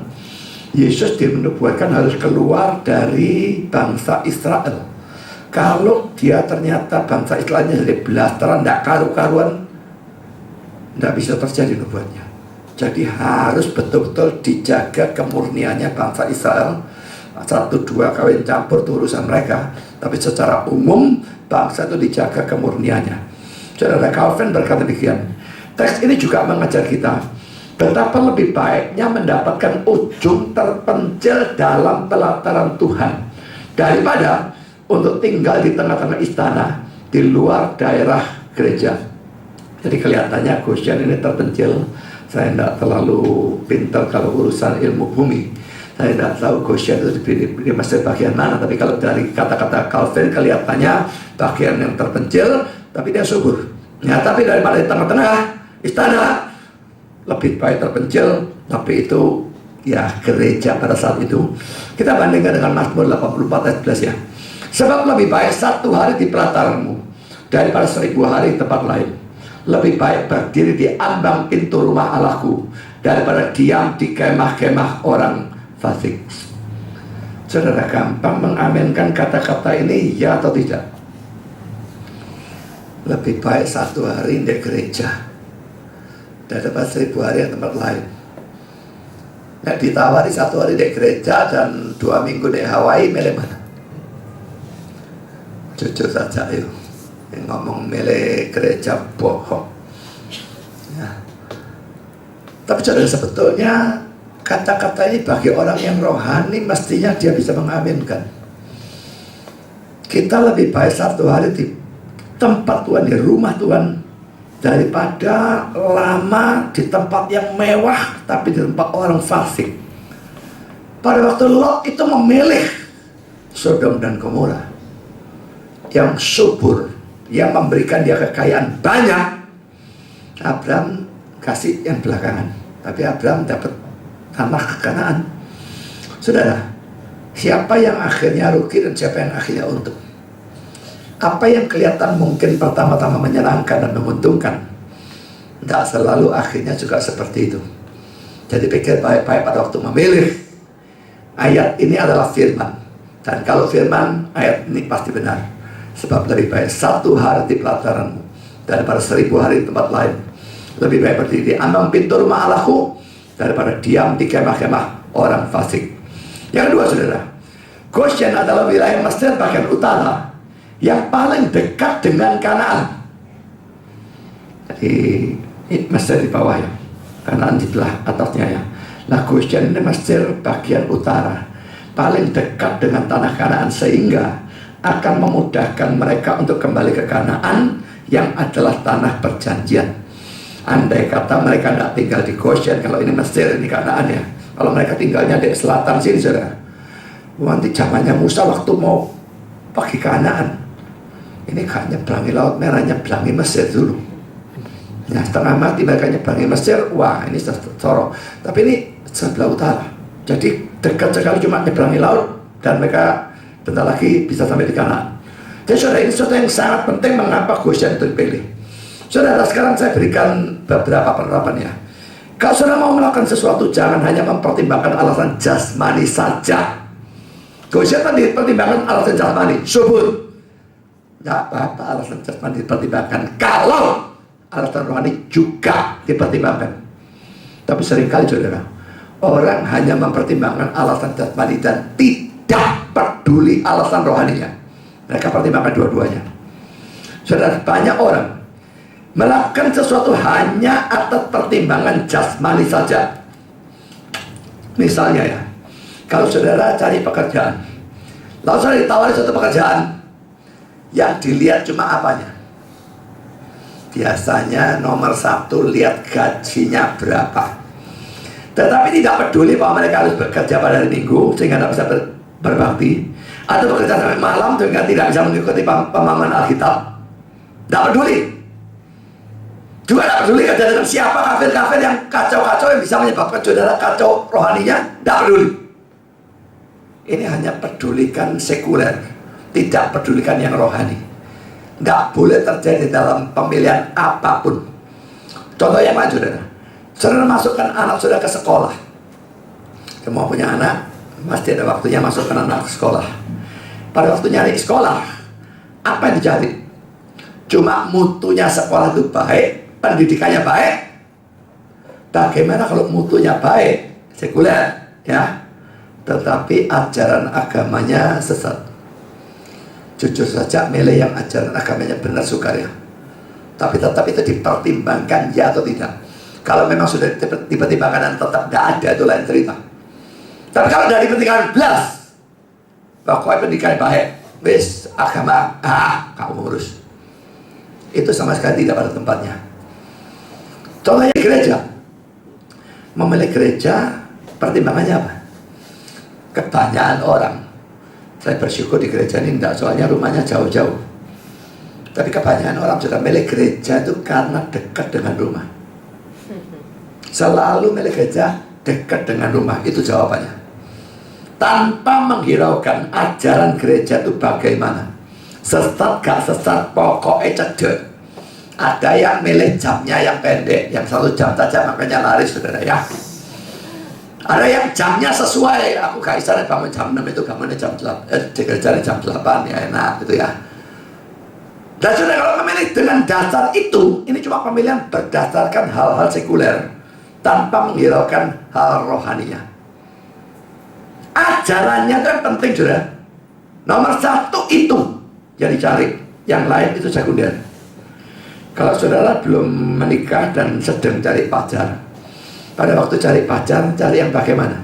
A: Yesus dinubuatkan harus keluar dari bangsa Israel. Kalau dia ternyata bangsa Israelnya jadi blasteran, tidak karu-karuan, tidak bisa terjadi nubuatnya. Jadi harus betul-betul dijaga kemurniannya bangsa Israel. 1-2 kawin campur itu urusan mereka, tapi secara umum bangsa itu dijaga kemurniannya. Saudara, Calvin berkata demikian. Teks ini juga mengajar kita betapa lebih baiknya mendapatkan ujung terpencil dalam pelataran Tuhan daripada untuk tinggal di tengah-tengah istana di luar daerah gereja. Jadi kelihatannya Goshen ini terpencil. Saya tidak terlalu pintar kalau urusan ilmu bumi. Saya tidak tahu Goshen itu di Mesir bagian mana. Tapi kalau dari kata-kata Calvin kelihatannya bagian yang terpencil, tapi dia subur. Ya, tapi daripada di tengah-tengah istana, lebih baik terpencil. Tapi itu ya gereja pada saat itu. Kita bandingkan dengan Mazmur 84 ayat 11 ya. Sebab lebih baik 1 hari di pelataranmu daripada 1000 hari di tempat lain. Lebih baik berdiri di ambang pintu rumah Allahku daripada diam di kemah-kemah orang fasik. Saudara, gampang mengaminkan kata-kata ini, ya atau tidak? Lebih baik 1 hari di gereja daripada 1000 hari di tempat lain. Nah, ditawari 1 hari di gereja dan 2 minggu di Hawaii, milih mana? Jujur saja yuk. Yang ngomong milih gereja bohong ya. Tapi saudara, sebetulnya kata-kata ini bagi orang yang rohani mestinya dia bisa mengaminkan. Kita lebih baik 1 hari di tempat Tuhan, di rumah Tuhan, daripada lama di tempat yang mewah tapi di tempat orang fasik. Pada waktu Lot itu memilih Sodom dan Gomora yang subur, yang memberikan dia kekayaan banyak, Abraham kasih yang belakangan. Tapi Abraham dapat tanah Kanaan. Saudara, siapa yang akhirnya rugi dan siapa yang akhirnya untung? Apa yang kelihatan mungkin pertama-tama menyenangkan dan menguntungkan, tidak selalu akhirnya juga seperti itu. Jadi pikir baik-baik pada waktu memilih. Ayat ini adalah firman, dan kalau firman, ayat ini pasti benar. Sebab lebih baik 1 hari di pelataranmu daripada 1000 hari di tempat lain. Lebih baik berdiri di ambang pintu rumah Allahku daripada diam di kemah-kemah orang fasik. Yang kedua, saudara, Goshen adalah wilayah Mesir bagian utara yang paling dekat dengan Kanaan. Jadi Mesir di bawah ya, Kanaan di belah atasnya ya. Nah, Goshen ini Mesir bagian utara, paling dekat dengan tanah Kanaan, sehingga akan memudahkan mereka untuk kembali ke Kanaan yang adalah tanah perjanjian. Andai kata mereka tidak tinggal di Goshen, kalau ini Mesir, ini Kanaan ya. Kalau mereka tinggalnya di selatan sini, saudara, nanti zamannya Musa waktu mau pergi Kanaan, ini gak nyeberangi Laut Merah, nyeberangi Mesir dulu. Ya, setengah mati mereka nyeberangi Mesir, wah ini sorok. Tapi ini sebelah utara, jadi dekat sekali, cuma nyeberangi laut dan mereka bentar lagi bisa sampai di Kanaan. Jadi saudara, ini sesuatu yang sangat penting mengapa Goshen itu dipilih. Saudara, sekarang saya berikan beberapa penerapan ya. Kalau saudara mau melakukan sesuatu, jangan hanya mempertimbangkan alasan jasmani saja. Goshen tadi pertimbangkan alasan jasmani, subur. Tidak apa-apa alasan jasmani dipertimbangkan kalau alasan rohani juga dipertimbangkan. Tapi seringkali saudara, orang hanya mempertimbangkan alasan jasmani dan tidak peduli alasan rohaninya. Mereka pertimbangkan dua-duanya. Saudara, banyak orang melakukan sesuatu hanya atas pertimbangan jasmani saja. Misalnya ya, kalau saudara cari pekerjaan, lalu saudara ditawari suatu pekerjaan, yang dilihat cuma apanya? Biasanya nomor 1 lihat gajinya berapa. Tetapi tidak peduli bahwa mereka harus bekerja pada hari Minggu sehingga tidak bisa berbakti, atau bekerja sampai malam sehingga tidak bisa mengikuti pemahaman Alkitab. Tidak peduli. Juga tidak peduli kerja dengan siapa, kafir-kafir yang kacau-kacau yang bisa menyebabkan saudara kacau rohaninya. Tidak peduli. Ini hanya pedulikan sekuler, tidak pedulikan yang rohani. Tidak boleh terjadi dalam pemilihan apapun. Contoh yang lain, saudara. Saudara masukkan anak saudara ke sekolah. Kamu mau punya anak, pasti ada waktunya masukkan anak ke sekolah. Pada waktu nyari sekolah, apa yang dicari? Cuma mutunya sekolah itu baik, pendidikannya baik. Bagaimana kalau mutunya baik, sekuler, ya, tetapi ajaran agamanya sesat? Jujur saja, milih yang ajaran agamanya benar sukarya. Tapi tetap itu dipertimbangkan, ya atau tidak. Kalau memang sudah dipertimbangkan dan tetap tidak ada, itu lain cerita. Tapi kalau dari pendidikan belas, pokoknya pendidikan baik, wis agama, kamu urus. Itu sama sekali tidak pada tempatnya. Contohnya gereja. Memilih gereja, pertimbangannya apa? Kebanyakan orang. Saya bersyukur di gereja ini tidak, soalnya rumahnya jauh-jauh. Tapi kebanyakan orang sudah milih gereja itu karena dekat dengan rumah. Selalu milih gereja dekat dengan rumah, itu jawabannya. Tanpa menghiraukan ajaran gereja itu bagaimana. Sesat gak sesat, pokoknya cedek. Ada yang milih jamnya yang pendek, yang 1 jam saja makanya laris, saudara ya. Ada yang jamnya sesuai, aku gak bisa bangun jam 6 itu, bangunnya jam 8, gereja jam 8, ya enak gitu ya. Dan saudara kalau memilih dengan dasar itu, ini cuma pemilihan berdasarkan hal-hal sekuler, tanpa menghiraukan hal rohaninya. Ajarannya itu yang penting, saudara. Nomor 1 itu yang dicari, yang lain itu sekunder. Kalau saudara belum menikah dan sedang cari pacar, pada waktu cari pacar, cari yang bagaimana?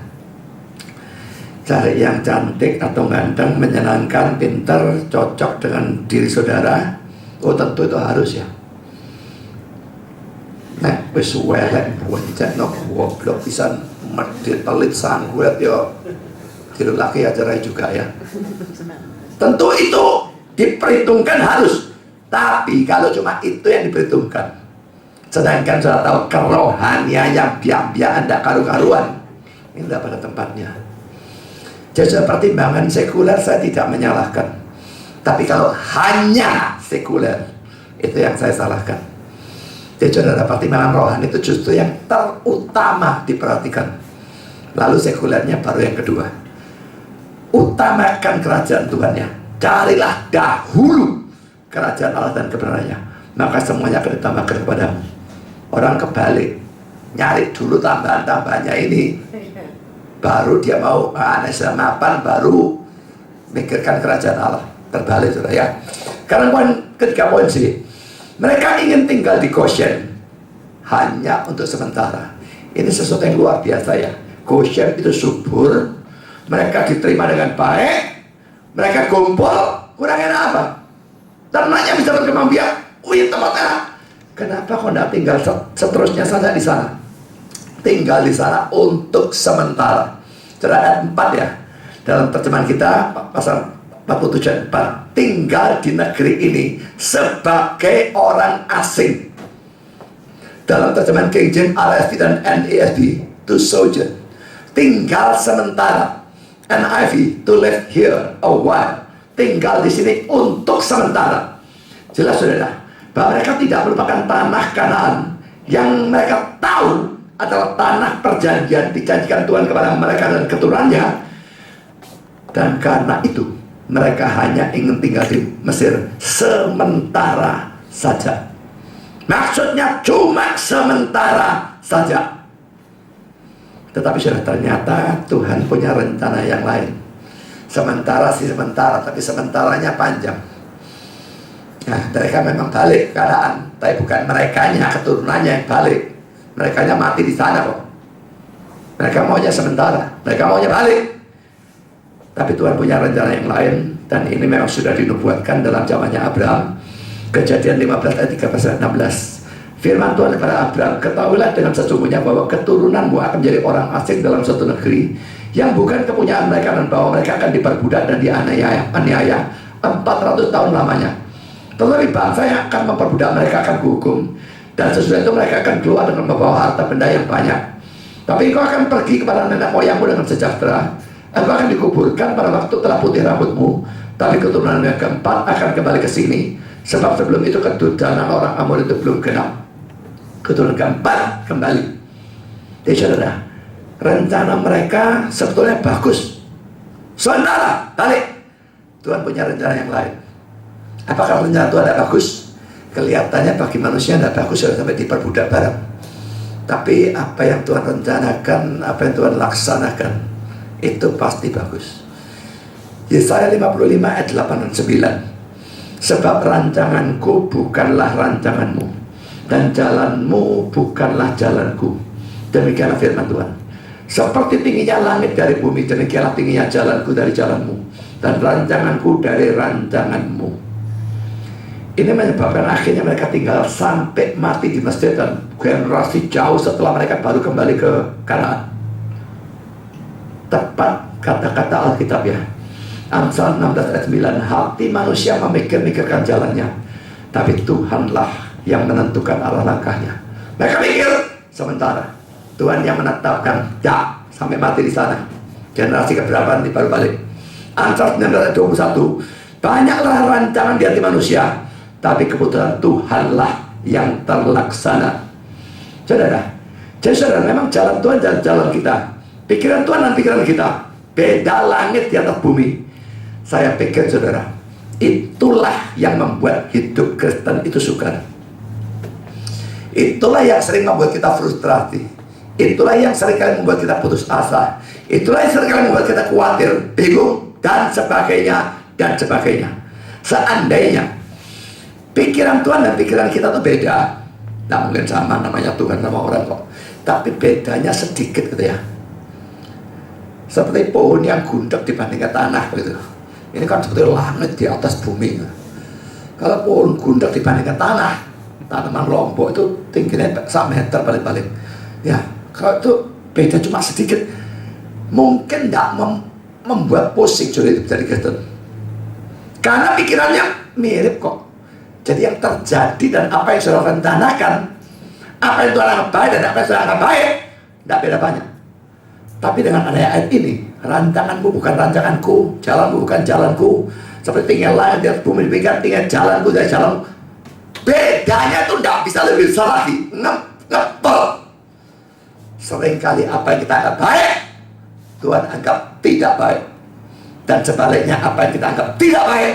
A: Cari yang cantik atau ganteng, menyenangkan, pintar, cocok dengan diri saudara. Oh tentu itu harus ya. Nah, wis welek boncet no goblok pisan medit pelit sangguet yo. Tidak laki ajaran juga ya. Tentu itu diperhitungkan harus. Tapi kalau cuma itu yang diperhitungkan, sedangkan sudah tahu kerohanian yang biang-biang Anda karu-karuan, ini tidak pada tempatnya. Jadi pertimbangan sekuler saya tidak menyalahkan. Tapi kalau hanya sekuler, itu yang saya salahkan. Jadi saudara, pertimbangan rohani itu justru yang terutama diperhatikan. Lalu sekulernya baru yang kedua. Utamakan kerajaan Tuhannya. Carilah dahulu kerajaan Allah dan kebenarannya, maka semuanya akan ditambahkan kepadamu. Orang kebalik, nyari dulu tambahan-tambahannya ini, baru dia mau mapan, baru mikirkan kerajaan Allah. Terbalik saudara ya. Karena poin C, mereka ingin tinggal di Goshen hanya untuk sementara. Ini sesuatu yang luar biasa ya. Goshen itu subur, mereka diterima dengan baik, mereka kumpul, kurang enak apa? Ternaknya bisa berkembang biak. Wih, tempat enak. Kenapa kau tidak tinggal seterusnya saja di sana? Tinggal di sana untuk sementara. Ayat 4 ya. Dalam terjemahan kita pasal 47 4, tinggal di negeri ini sebagai orang asing. Dalam terjemahan King James, RSV dan NASB, to sojourn, tinggal sementara. NIV, to live here a while, tinggal di sini untuk sementara. Jelas saudara, bahwa mereka tidak merupakan tanah Kanaan yang mereka tahu adalah tanah perjanjian dijanjikan Tuhan kepada mereka dan keturunannya. Dan karena itu mereka hanya ingin tinggal di Mesir sementara saja. Maksudnya cuma sementara saja. Tetapi sudah ternyata Tuhan punya rencana yang lain. Sementara sih sementara, tapi sementaranya panjang. Nah, mereka memang balik keadaan, tapi bukan merekanya, keturunannya yang balik. Merekanya mati di sana kok. Mereka maunya sementara, mereka maunya balik. Tapi Tuhan punya rencana yang lain, dan ini memang sudah dinubuatkan dalam zamannya Abraham. Kejadian 15 ayat 13-16. Firman Tuhan kepada Abraham, ketahuilah dengan sesungguhnya bahwa keturunanmu akan menjadi orang asing dalam suatu negeri yang bukan kepunyaan mereka, dan bahwa mereka akan diperbudak dan dianiaya 400 tahun lamanya. Tetapi bangsa yang akan memperbudak mereka akan kuhukum, dan sesudah itu mereka akan keluar dengan membawa harta benda yang banyak. Tapi engkau akan pergi kepada nenek moyangmu dengan sejahtera. Engkau akan dikuburkan pada waktu telah putih rambutmu. Tapi keturunan yang keempat akan kembali ke sini, sebab sebelum itu keturunan orang Amor itu belum genap. keturunan keempat kembali. Jadi saudara, rencana mereka sebetulnya bagus. Sementara balik, Tuhan punya rencana yang lain. Apakah rencana Tuhan tidak bagus? Kelihatannya bagi manusia tidak bagus sampai diperbudak barang. Tapi apa yang Tuhan rencanakan, apa yang Tuhan laksanakan, itu pasti bagus. Yesaya 55 ayat 8 dan 9. Sebab rancanganku bukanlah rancanganmu, dan jalanmu bukanlah jalanku. Demikianlah firman Tuhan. Seperti tingginya langit dari bumi, demikianlah tingginya jalanku dari jalanmu, dan rancanganku dari rancanganmu. Ini menyebabkan akhirnya mereka tinggal sampai mati di masjid, dan generasi jauh setelah mereka baru kembali ke Kanaan. Tepat kata-kata Alkitab ya. Amsal 16 ayat 9. Hati manusia memikir-mikirkan jalannya, tapi Tuhanlah yang menentukan arah langkahnya. Mereka mikir sementara, Tuhan yang menetapkan ya sampai mati di sana. Generasi keberapa nanti baru balik. Amsal 19 ayat 21. Banyaklah rancangan di hati manusia, tapi keputusan Tuhanlah yang terlaksana. Saudara, jadi saudara, memang jalan Tuhan dan jalan kita, pikiran Tuhan dan pikiran kita beda langit di atas bumi. Saya pikir saudara, itulah yang membuat hidup Kristen itu sukar. Itulah yang sering membuat kita frustrasi. Itulah yang seringkali membuat kita putus asa. Itulah yang seringkali membuat kita khawatir, bingung, dan sebagainya, dan sebagainya. Seandainya pikiran Tuhan dan pikiran kita itu beda, nah mungkin sama, namanya Tuhan sama orang kok, tapi bedanya sedikit gitu ya. Seperti pohon yang gundek dibandingkan tanah gitu. Ini kan seperti langit di atas bumi. Kalau pohon gundek dibandingkan tanah, tanaman lombok itu tingginya 1 meter balik-balik. Ya, kalau itu beda cuma sedikit, mungkin tidak membuat pusing sudah hidup dari Kristen. Karena pikirannya mirip kok. Jadi yang terjadi dan apa yang saudara rencanakan, apa yang Tuhan anggap baik dan apa yang saudara anggap baik, tidak beda banyak. Tapi dengan adanya ayat ini, rancanganmu bukan rancanganku, jalanmu bukan jalanku. Seperti tinggal langit di atas bumi, demikian tinggal jalanku dari jalanmu. Bedanya itu tidak bisa lebih besar lagi. Ngepel. Seringkali apa yang kita anggap baik, Tuhan anggap tidak baik. Dan sebaliknya apa yang kita anggap tidak baik,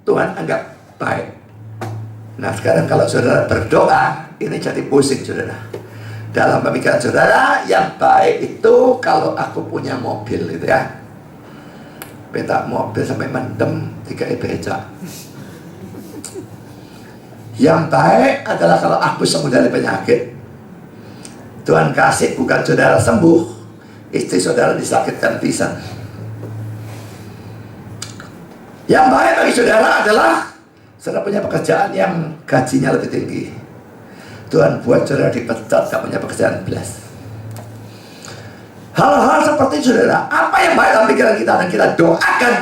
A: Tuhan anggap baik. Nah sekarang kalau saudara berdoa, ini jadi pusing saudara. Dalam pemikiran saudara, yang baik itu kalau aku punya mobil gitu ya, minta mobil sampai mendem 3 becak. Yang baik adalah kalau aku sembuh dari penyakit. Tuhan kasih bukan saudara sembuh, istri saudara disakitkan pisan. Yang baik bagi saudara adalah saudara punya pekerjaan yang gajinya lebih tinggi. Tuhan buat saudara dipecat, gak punya pekerjaan belas. Hal-hal seperti saudara, apa yang baik dalam pikiran kita dan kita doakan,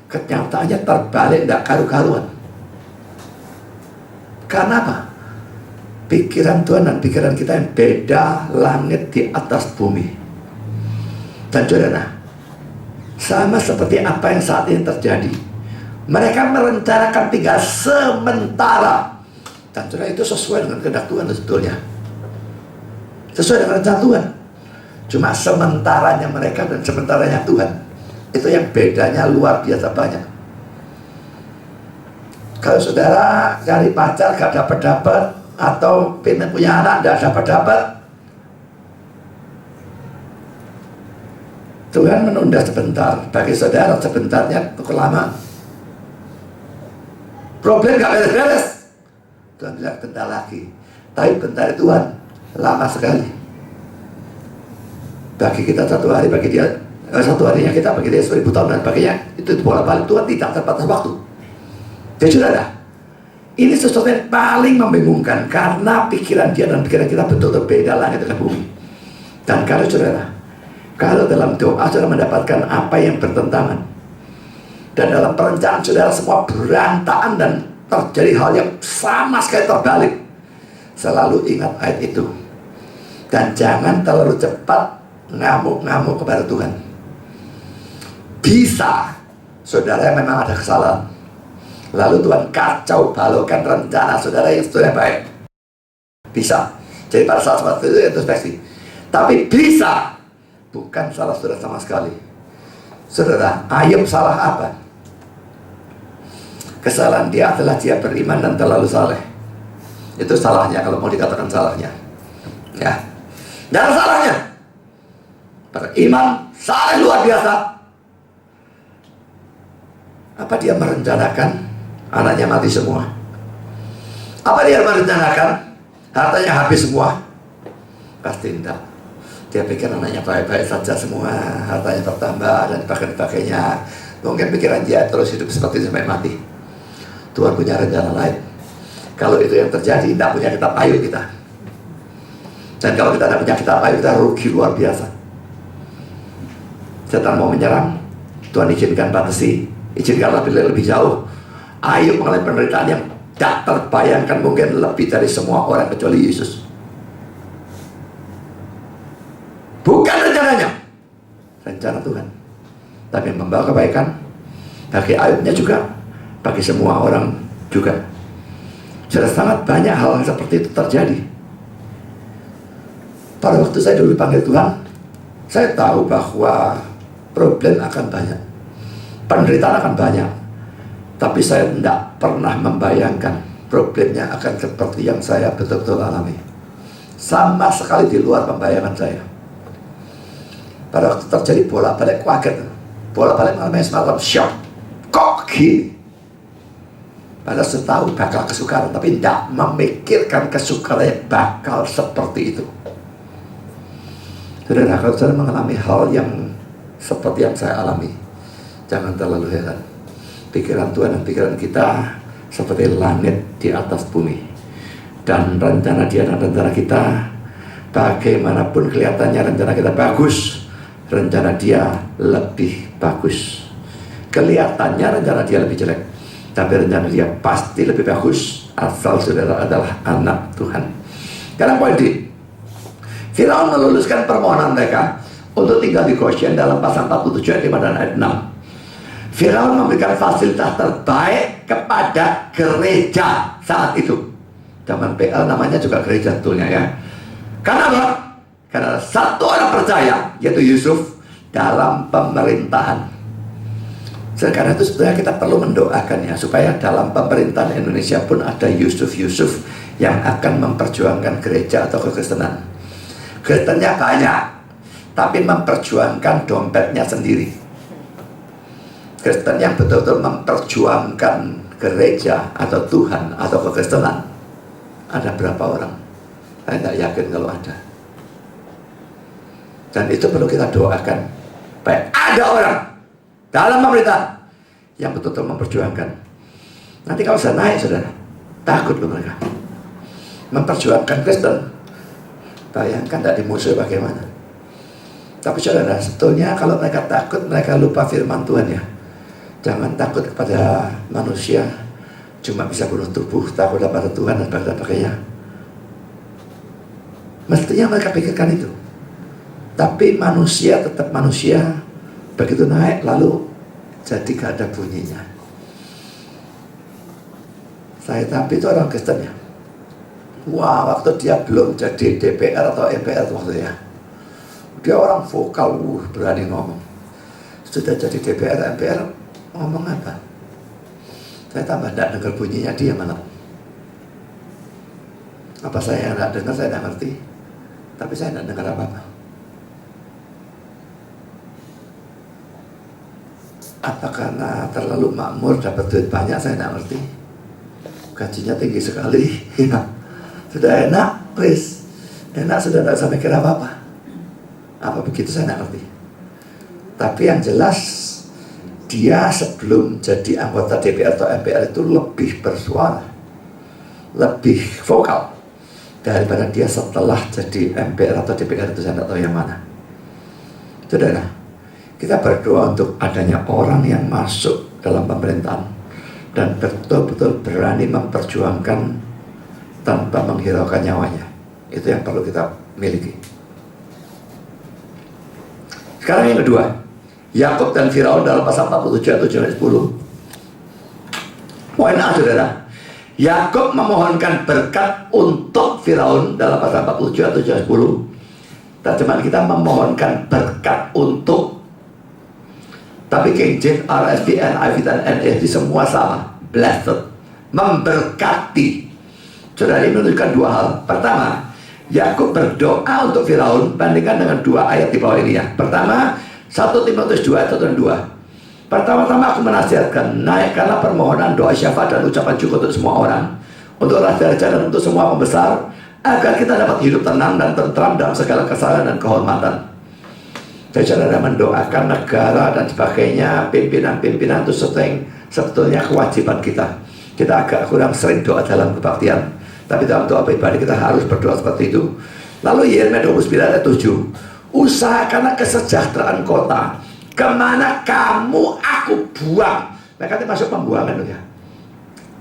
A: kenyataannya terbalik, tidak karu-karuan. Karena apa? Pikiran Tuhan dan pikiran kita yang beda langit di atas bumi. Dan saudara, sama seperti apa yang saat ini terjadi. Mereka merencanakan tinggal sementara. Dan saudara, itu sesuai dengan kehendak Tuhan sebetulnya. Sesuai dengan rencana Tuhan. Cuma sementaranya mereka dan sementaranya Tuhan, itu yang bedanya luar biasa banyak. Kalau saudara cari pacar gak dapat-dapat, atau pengen punya anak gak dapat-dapat, Tuhan menunda sebentar. Bagi saudara sebentarnya itu lama. Problem gak beres-beres, Tuhan bilang bentar lagi. Tapi bentar Tuhan lama sekali. Bagi kita 1 hari, bagi dia 1 harinya kita, bagi dia 1000 tahun dan baginya itu bolak-balik. Tuhan tidak terbatas waktu. Jadi saudara, ini sesuatu yang paling membingungkan, karena pikiran dia dan pikiran kita betul-betul beda langit dengan bumi. Dan kalau saudara, kalau dalam doa saudara mendapatkan apa yang bertentangan, dan dalam perencanaan saudara semua berantakan dan terjadi hal yang sama sekali terbalik, selalu ingat ayat itu. Dan jangan terlalu cepat ngamuk-ngamuk kepada Tuhan. Bisa saudara memang ada kesalahan, lalu Tuhan kacau balaukan rencana saudara yang sudah baik. Bisa. Jadi pada saat seperti itu introspeksi. Tapi bisa bukan salah saudara sama sekali. Saudara, Ayub salah apa? Kesalahan dia adalah dia beriman dan terlalu saleh. Itu salahnya kalau mau dikatakan salahnya. Ya. Jangan salahnya. Beriman saleh luar biasa. Apa dia merencanakan anaknya mati semua? Apa dia merencanakan hartanya habis semua? Pasti tidak. Dia pikir anaknya baik-baik saja semua, hartanya bertambah dan sebagainya. Mungkin pikiran dia terus hidup seperti itu sampai mati. Tuhan punya rencana lain. Kalau itu yang terjadi, tidak punya kitab Ayub kita. Dan kalau kita tidak punya kitab Ayub, kita rugi luar biasa. Setan mau menyerang, Tuhan izinkan batasi, izinkan lebih jauh. Ayub mengalami penderitaan yang tak terbayangkan, mungkin lebih dari semua orang kecuali Yesus. Bukan rencananya, rencana Tuhan. Tapi membawa kebaikan bagi Ayubnya juga, bagi semua orang juga. Sudah sangat banyak hal seperti itu terjadi. Pada waktu saya dulu dipanggil Tuhan, saya tahu bahwa problem akan banyak, penderitaan akan banyak. Tapi saya tidak pernah membayangkan problemnya akan seperti yang saya betul-betul alami. Sama sekali di luar pembayangan saya. Pada waktu terjadi bolak-balik kaget, bolak-balik malamnya semalam shock. Kok gini? Padahal saya tahu bakal kesukaran, tapi tidak memikirkan kesukarannya bakal seperti itu. Saudara, kalau saudara mengalami hal yang seperti yang saya alami, jangan terlalu heran. Pikiran Tuhan dan pikiran kita seperti langit di atas bumi. Dan rencana Dia dan rencana kita, bagaimanapun kelihatannya rencana kita bagus, rencana Dia lebih bagus. Kelihatannya rencana Dia lebih jelek, tapi rencana Dia pasti lebih bagus asal saudara adalah anak Tuhan. Karena poin D, Firaun meluluskan permohonan mereka untuk tinggal di Goshen dalam pasal 47 ayat 5 dan ayat 6. Firaun memberikan fasilitas terbaik kepada gereja saat itu. Zaman PL namanya juga gereja sebetulnya ya. Karena apa? Karena satu orang percaya, yaitu Yusuf, dalam pemerintahan. Karena itu sebenarnya kita perlu mendoakan ya, supaya dalam pemerintahan Indonesia pun ada Yusuf-Yusuf yang akan memperjuangkan gereja atau kekristenan. Kristennya banyak, tapi memperjuangkan dompetnya sendiri. Kristen yang betul-betul memperjuangkan gereja atau Tuhan atau kekristenan, ada berapa orang? Saya tidak yakin kalau ada. Dan itu perlu kita doakan. Baik, ada orang dalam pemerintahan yang betul-betul memperjuangkan. Nanti kalau saya naik, saudara, takut loh mereka memperjuangkan Kristen. Bayangkan tidak dimusuhi bagaimana. Tapi saudara, sebetulnya kalau mereka takut, mereka lupa firman Tuhan ya. Jangan takut kepada manusia, cuma bisa bunuh tubuh, takut pada Tuhan dan sebagainya. Mestinya mereka pikirkan itu. Tapi manusia tetap manusia. Begitu naik lalu jadi gak ada bunyinya. Saya tapi itu orang Kristen ya. Wah, waktu dia belum jadi DPR atau MPR waktu ya, dia orang vokal, berani ngomong. Sudah jadi DPR, MPR, ngomong apa? Saya tambah tidak dengar bunyinya dia malam. Apa saya tidak dengar, saya tidak ngerti. Tapi saya tidak dengar apa-apa. Apa karena terlalu makmur, dapat duit banyak, saya tidak ngerti. Gajinya tinggi sekali. Sudah enak, please. Enak, sudah tidak usah mikir apa-apa. Apa begitu, saya tidak ngerti. Tapi yang jelas, dia sebelum jadi anggota DPR atau MPR itu lebih bersuara, lebih vokal daripada dia setelah jadi MPR atau DPR itu. Saya tidak tahu yang mana. Saudara, kita berdoa untuk adanya orang yang masuk dalam pemerintahan dan betul-betul berani memperjuangkan tanpa menghiraukan nyawanya. Itu yang perlu kita miliki. Sekarang yang kedua, Yakub dan Firaun dalam pasal 47 ayat 7 dan 10. Poin A, saudara. Yakub memohonkan berkat untuk Firaun dalam pasal 47 atau 10. Terjemahan kita memohonkan berkat untuk. Tapi King James, RSV, NIV dan NASB semua sama, blessed, memberkati. Saudara, ini menunjukkan dua hal. Pertama, Yakub berdoa untuk Firaun. Bandingkan dengan dua ayat di bawah ini ya. Pertama, 1 Timotius 2 ayat 1 dan 2. Pertama-tama aku menasihatkan, naikkanlah permohonan, doa syafaat dan ucapan syukur untuk semua orang, untuk raja-raja dan untuk semua pembesar, agar kita dapat hidup tenang dan tentram dalam segala kesalahan dan kehormatan. Jadi saudara mendoakan negara dan sebagainya, pimpinan-pimpinan itu sebetulnya kewajiban kita. Kita agak kurang sering doa dalam kebaktian, tapi dalam doa pribadi kita harus berdoa seperti itu. Lalu Yeremia 29 ayat 7, usahakanlah kesejahteraan kota, kemana kamu aku buang. Mereka itu masuk pembuangan ya.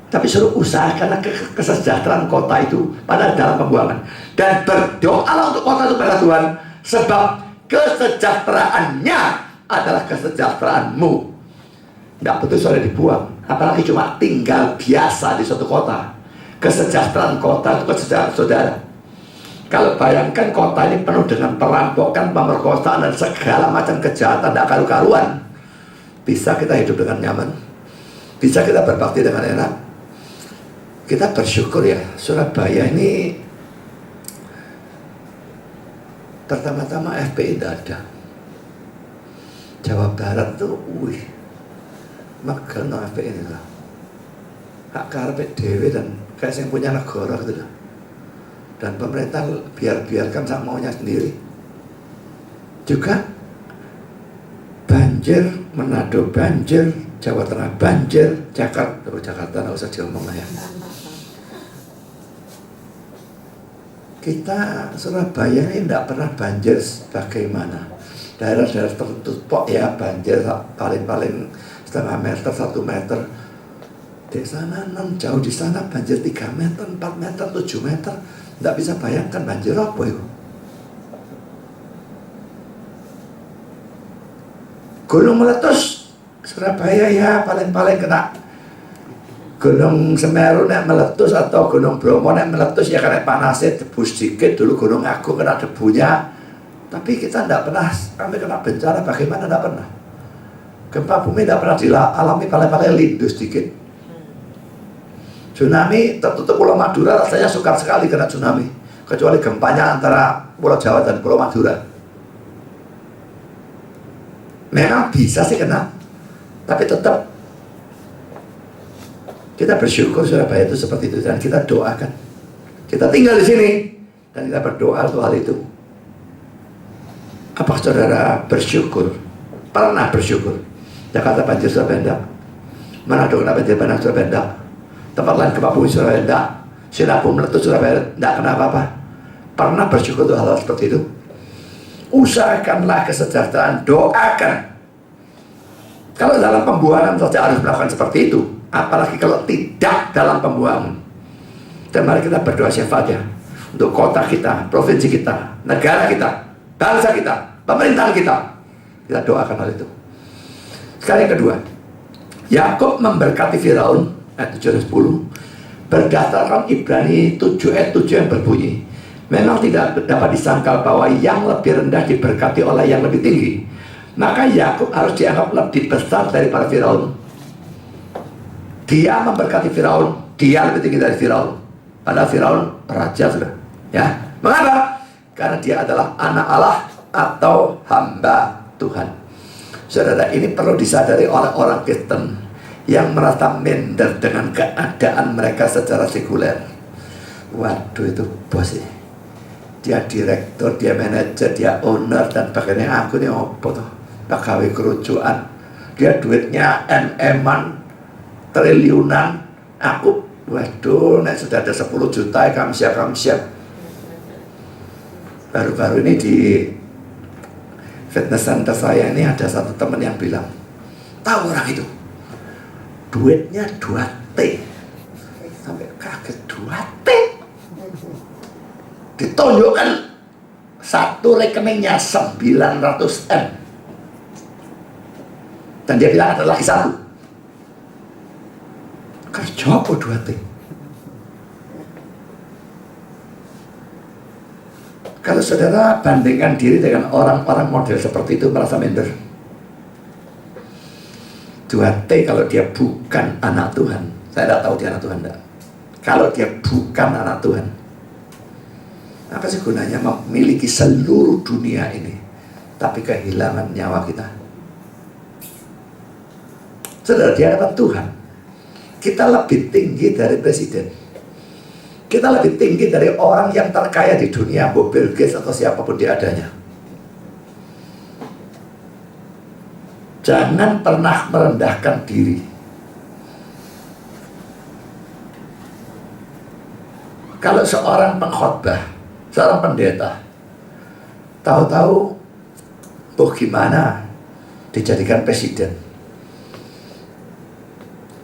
A: Tapi suruh usahakanlah kesejahteraan kota itu pada dalam pembuangan. Dan berdoalah untuk kota itu pada Tuhan, sebab kesejahteraannya adalah kesejahteraanmu. Tidak betul soalnya dibuang, apalagi cuma tinggal biasa di suatu kota. Kesejahteraan kota itu kesejahteraan saudara. Kalau bayangkan kota ini penuh dengan perampokan, pemerkosaan dan segala macam kejahatan tidak karu-karuan, bisa kita hidup dengan nyaman? Bisa kita berbakti dengan enak? Kita bersyukur ya, Surabaya ini pertama-tama FPI tidak ada. Jawa Barat tuh, makan FPI ini lah. Hak karpet dewe dan kayak yang punya negara gitu lah. Dan pemerintah biarkan sama maunya sendiri. Juga banjir, Manado banjir, Jawa Tengah banjir, Jakarta nggak usah diomong lah ya. Kita Surabaya ini tidak pernah banjir bagaimana. Daerah-daerah tertentu ya banjir paling-paling setengah meter, 1 meter. Di sana jauh di sana banjir 3 meter, 4 meter, 7 meter. Tidak bisa bayangkan banjir apa itu. Gunung meletus Surabaya ya paling-paling kena. Gunung Semeru nek meletus atau Gunung Bromo nek meletus ya kena panasnya debu sedikit. Dulu Gunung Agung kena debunya. Tapi kita tidak pernah, kami kena bencana bagaimana tidak pernah. Gempa bumi tidak pernah dialami, paling-paling lindu sedikit. Tsunami tertutup Pulau Madura rasanya sukar sekali kena tsunami, kecuali gempanya antara Pulau Jawa dan Pulau Madura. Memang bisa sih kena, tapi tetap kita bersyukur Surabaya itu seperti itu dan kita doakan. Kita tinggal di sini dan kita berdoa untuk hal itu. Apa saudara bersyukur? Pernah bersyukur? Jakarta banjir Surabaya enggak? Manado kena banjir bandang Surabaya enggak? Tempat lain gempa bumi Surabaya enggak? Sinabung meletus Surabaya enggak kena apa-apa? Pernah bersyukur untuk hal seperti itu? Usahakanlah kesejahteraan, doakan. Kalau dalam pembuangan saja harus melakukan seperti itu, apalagi kalau tidak dalam pembuangan. Dan mari kita berdoa syafaat ya, untuk kota kita, provinsi kita, negara kita, bangsa kita, pemerintahan kita. Kita doakan hal itu. Sekali yang kedua, Yakub memberkati Firaun ayat 7 dan 10 berdasarkan Ibrani 7 ayat 7 yang berbunyi, memang tidak dapat disangkal bahwa yang lebih rendah diberkati oleh yang lebih tinggi. Maka Yakub harus dianggap lebih besar daripada Firaun. Dia memberkati Firaun, dia lebih tinggi dari Firaun. Padahal Firaun raja sudah. Ya, mengapa? Karena dia adalah anak Allah atau hamba Tuhan. Saudara, ini perlu disadari oleh orang Kristen yang merasa minder dengan keadaan mereka secara sekuler. Waduh, itu bos ini. Dia direktur, dia manajer, dia owner dan sebagainya. Aku ini apa tuh? Pegawai kerucuan. Dia duitnya MM-an, triliunan. Aku, waduh, nek sudah ada 10 juta, kami siap. Baru-baru ini di fitness center saya ini ada satu teman yang bilang, tahu orang itu? Duitnya 2T. Sampai kaget, 2T. Ditunjukkan satu rekeningnya 900M. Dan dia bilang ada lagi satu. Kerja apa 2T? Kalau saudara bandingkan diri dengan orang-orang model seperti itu, merasa minder. 2T kalau dia bukan anak Tuhan. Saya tidak tahu dia anak Tuhan tidak. Kalau dia bukan anak Tuhan, apa sih gunanya memiliki seluruh dunia ini tapi kehilangan nyawa kita? Saudara, di hadapan Tuhan kita lebih tinggi dari presiden. Kita lebih tinggi dari orang yang terkaya di dunia, Bill Gates atau siapapun dia adanya. Jangan pernah merendahkan diri. Kalau seorang pengkhotbah, seorang pendeta, tahu-tahu, gimana dijadikan presiden?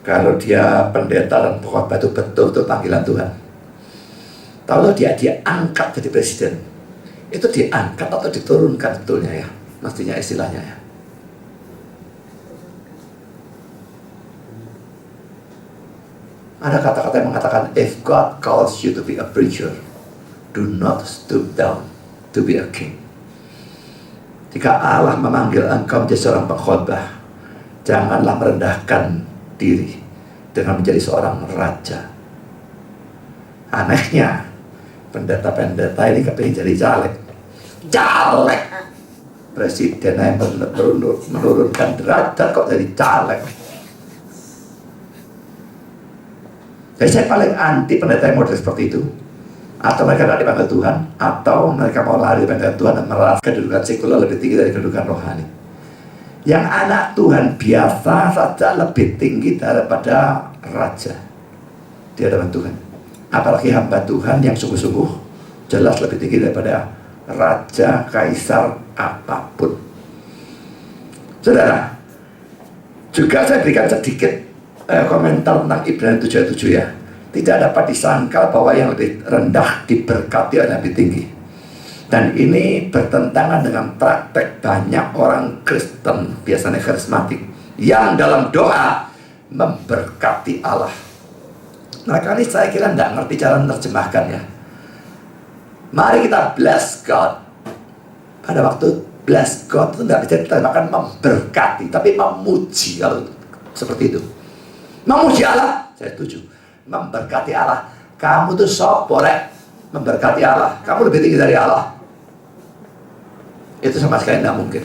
A: Kalau dia pendeta dan pengkhotbah itu betul-betul panggilan Tuhan. Tahu dia angkat jadi presiden. Itu diangkat atau diturunkan betulnya ya, mestinya istilahnya ya. Ada kata-kata yang mengatakan, if God calls you to be a preacher, do not stoop down to be a king. Jika Allah memanggil engkau menjadi seorang pengkhotbah, janganlah merendahkan diri dengan menjadi seorang raja. Anehnya, pendeta-pendeta ini kepingin jadi caleg. Presiden yang menurunkan derajat kok jadi caleg. Jadi saya paling anti pendeta yang model seperti itu. Atau mereka tidak dipanggil Tuhan, atau mereka mau lari dari Tuhan dan merasa kedudukan sekuler lebih tinggi dari kedudukan rohani. Yang anak Tuhan biasa saja lebih tinggi daripada raja di hadapan Tuhan. Apalagi hamba Tuhan yang sungguh-sungguh jelas lebih tinggi daripada raja, kaisar, apapun. Saudara, juga saya berikan sedikit komentar tentang Ibrani 7:7 ya. Tidak dapat disangkal bahwa yang lebih rendah diberkati oleh yang lebih tinggi. Dan ini bertentangan dengan praktek banyak orang Kristen, biasanya karismatik, yang dalam doa memberkati Allah. Mereka ini saya kira tidak ngerti cara menerjemahkan ya. Mari kita bless God. Pada waktu bless God itu tidak bisa diterjemahkan memberkati, tapi memuji kalau seperti itu. Memuji Allah, saya setuju. Memberkati Allah. Kamu tuh sok boleh memberkati Allah. Kamu lebih tinggi dari Allah. Itu sama sekali tidak mungkin.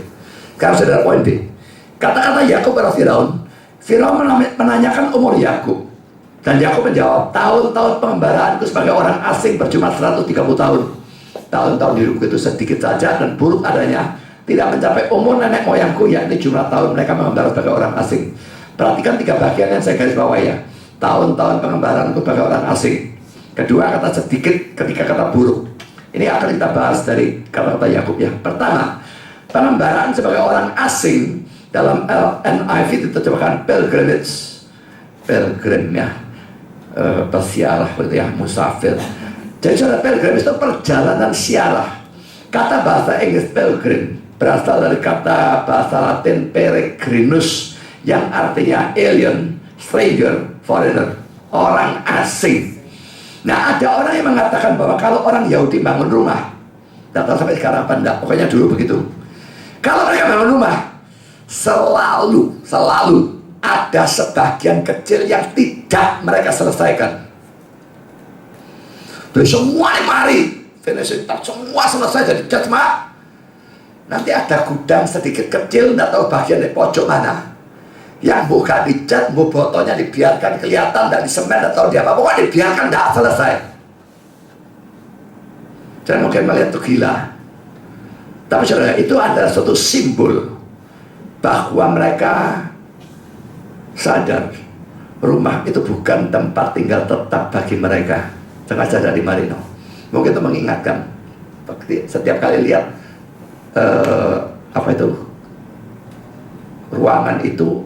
A: Karena saudara, poin B. Kata-kata Yakub pada Firaun. Firaun menanyakan umur Yakub. Dan Yakub menjawab, tahun-tahun pengembaraanku sebagai orang asing berjumlah 130 tahun. Tahun-tahun hidupku itu sedikit saja dan buruk adanya. Tidak mencapai umur nenek moyangku, yakni jumlah tahun mereka mengembara sebagai orang asing. Perhatikan 3 bagian yang saya garis bawah ya. Tahun-tahun pengembaraan itu sebagai orang asing. Kedua, kata sedikit ketika kata buruk. Ini akan kita bahas dari kata-kata Yakub ya. Pertama, pengembaraan sebagai orang asing dalam NIV diterjemahkan pilgrimage. Pilgrim ya. Bersiarah gitu ya, musafir. Jadi saudara, pilgrim itu perjalanan siarah. Kata bahasa Inggris pilgrim berasal dari kata bahasa Latin peregrinus, yang artinya alien, stranger, foreigner, orang asing. Nah, ada orang yang mengatakan bahwa kalau orang Yahudi bangun rumah, tidak tahu sampai sekarang apa enggak, pokoknya dulu begitu. Kalau mereka bangun rumah, selalu ada sebagian kecil yang tidak mereka selesaikan. Jadi semua mari, semua selesai jadi jemaat. Nanti ada gudang sedikit kecil, tidak tahu bagian di pojok mana, yang bukan dicat, botolnya dibiarkan kelihatan, tidak disemen atau di apa, pokoknya dibiarkan tidak selesai. Jangan mungkin melihat itu gila. Tapi saudara, itu adalah suatu simbol bahwa mereka sadar rumah itu bukan tempat tinggal tetap bagi mereka. Sengaja dari Marino. Mungkin itu mengingatkan setiap kali lihat ruangan itu,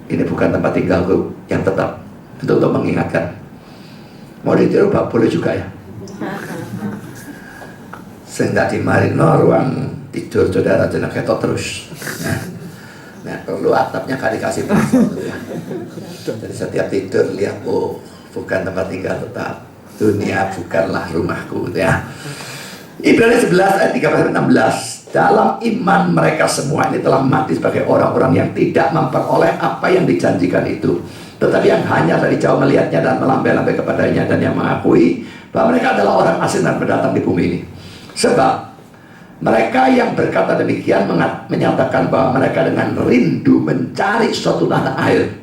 A: ini bukan tempat tinggalku yang tetap. Itu untuk mengingatkan. Mau ditiru boleh juga ya. Sehingga di Marino ruang tidur saudara jangan ketok terus. Nah, perlu atapnya dikasih password ya. Jadi setiap tidur lihat, bukan tempat tinggal tetap. Dunia bukanlah rumahku ya. Ibrani 11 ayat 13-16. Dalam iman mereka semua ini telah mati sebagai orang-orang yang tidak memperoleh apa yang dijanjikan itu, tetapi yang hanya dari jauh melihatnya dan melambai-lambai kepadanya, dan yang mengakui bahwa mereka adalah orang asing dan pendatang di bumi ini. Sebab mereka yang berkata demikian menyatakan bahwa mereka dengan rindu mencari suatu tanah air.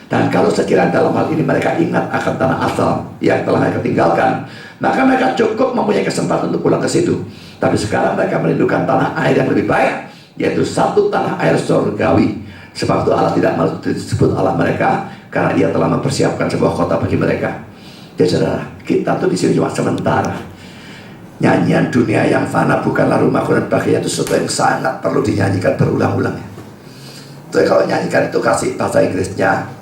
A: Dan kalau sekiranya dalam hal ini mereka ingat akan tanah asal yang telah mereka tinggalkan, maka mereka cukup mempunyai kesempatan untuk pulang ke situ. Tapi sekarang mereka merindukan tanah air yang lebih baik, yaitu satu tanah air surgawi. Sebab itu Allah tidak mau disebut Allah mereka, karena Dia telah mempersiapkan sebuah kota bagi mereka. Jadi saudara, kita tuh di sini cuma sementara. Nyanyian dunia yang fana bukanlah rumahku dan bahagia, itu sesuatu yang sangat perlu dinyanyikan berulang-ulang. Jadi kalau nyanyikan itu kasih bahasa Inggrisnya.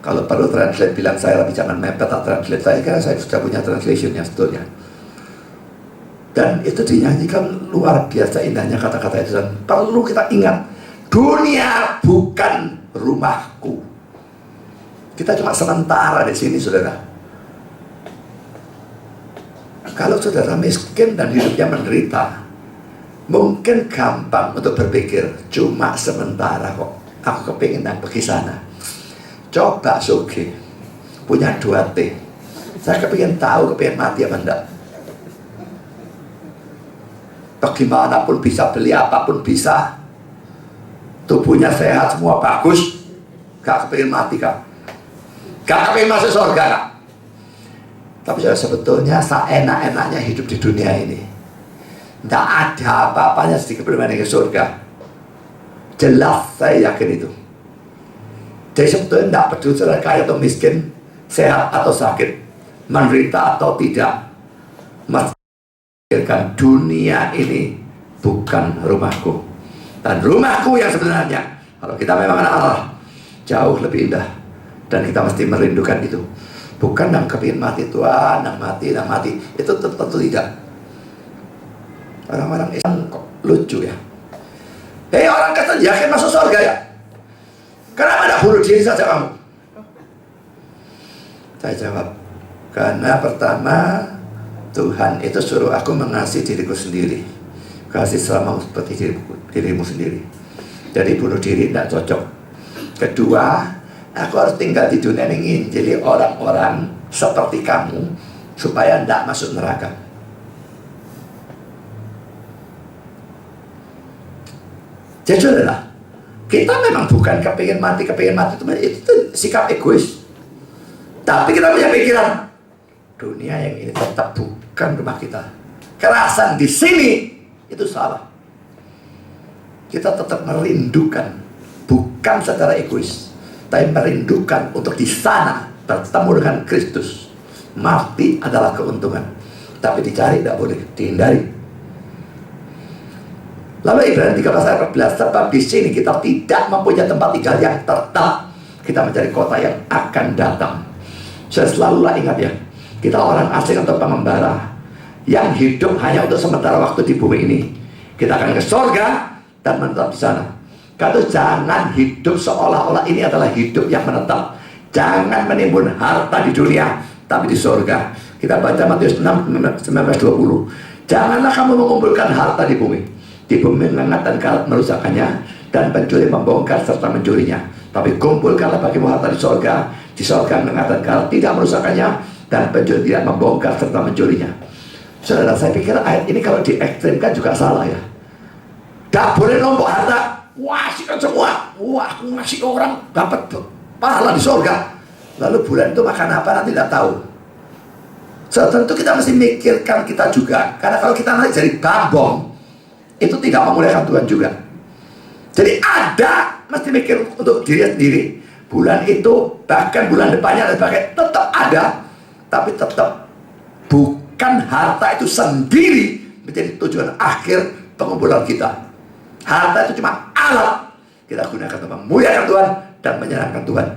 A: Kalau perlu translate bilang saya, tapi jangan mepet atau translate saya, karena saya sudah punya translationnya sebetulnya. Dan itu dinyanyikan luar biasa indahnya kata-kata itu. Dan perlu kita ingat, dunia bukan rumahku. Kita cuma sementara di sini, saudara. Kalau saudara miskin dan hidupnya menderita, mungkin gampang untuk berpikir cuma sementara kok. Aku kepingin dan pergi sana. Coba Sugi punya 2T. Saya kepingin tahu, kepingin mati apa enggak. Bagaimanapun bisa, beli apapun bisa, tubuhnya sehat, semua bagus, gak kepingin mati kak, gak kepingin masuk surga kak. Tapi sebetulnya seenak-enaknya hidup di dunia ini, tidak ada apa-apanya sedikit berbanding ke surga. Jelas saya yakin itu. Jadi sebetulnya tidak peduli saudara kaya atau miskin, sehat atau sakit, menderita atau tidak, dunia ini bukan rumahku. Dan rumahku yang sebenarnya, kalau kita memang anak Allah, jauh lebih indah. Dan kita mesti merindukan itu. Bukan yang kepingin mati, Tuhan, yang mati. Itu tentu tidak. Orang-orang Islam kok lucu ya. Hei orang Kristen, yakin masuk surga ya? Kenapa tidak bunuh diri saja kamu? Saya jawab, karena pertama, Tuhan itu suruh aku mengasihi diriku sendiri. Kasih selama seperti dirimu sendiri. Jadi bunuh diri tidak cocok. Kedua, aku harus tinggal di dunia ini jadi orang-orang seperti kamu supaya tidak masuk neraka. Jadi saudara, kita memang bukan kepingin mati itu sikap egois. Tapi kita punya pikiran, dunia yang ini tetap bukan rumah kita. Kerasan di sini itu salah. Kita tetap merindukan, bukan secara egois, tapi merindukan untuk di sana bertemu dengan Kristus. Mati adalah keuntungan, tapi dicari tidak boleh, dihindari. Lalu Ibrani 13 ayat 14, sebab di sini kita tidak mempunyai tempat tinggal yang tetap, kita mencari kota yang akan datang. Saya selalulah ingat ya, kita orang asing atau pengembara yang hidup hanya untuk sementara waktu di bumi ini. Kita akan ke surga dan menetap di sana. Kata jangan hidup seolah-olah ini adalah hidup yang menetap. Jangan menimbun harta di dunia, tapi di surga. Kita baca Matius 6, 19-20. Janganlah kamu mengumpulkan harta di bumi. Di bumi mengengat dan karat merusakkannya, dan pencuri membongkar serta mencurinya. Tapi kumpulkanlah bagimu harta di sorga. Di sorga mengengat dan karat tidak merusakkannya, dan pencuri tidak membongkar serta mencurinya. Saudara, saya pikir ayat ini kalau diekstrimkan juga salah ya. Tak boleh nombok harta. Wah, sikan semua. Wah, aku ngasih orang dapat pahala di sorga. Lalu bulan itu makan apa nanti tidak tahu. So, tentu kita mesti mikirkan kita juga. Karena kalau kita nanti jadi babong, itu tidak memuliakan Tuhan juga. Jadi ada, mesti mikir untuk diri sendiri. Bulan itu, bahkan bulan depannya dan sebagainya, tetap ada. Tapi tetap bukan harta itu sendiri menjadi tujuan akhir pengumpulan kita. Harta itu cuma alat kita gunakan untuk memuliakan Tuhan dan menyenangkan Tuhan.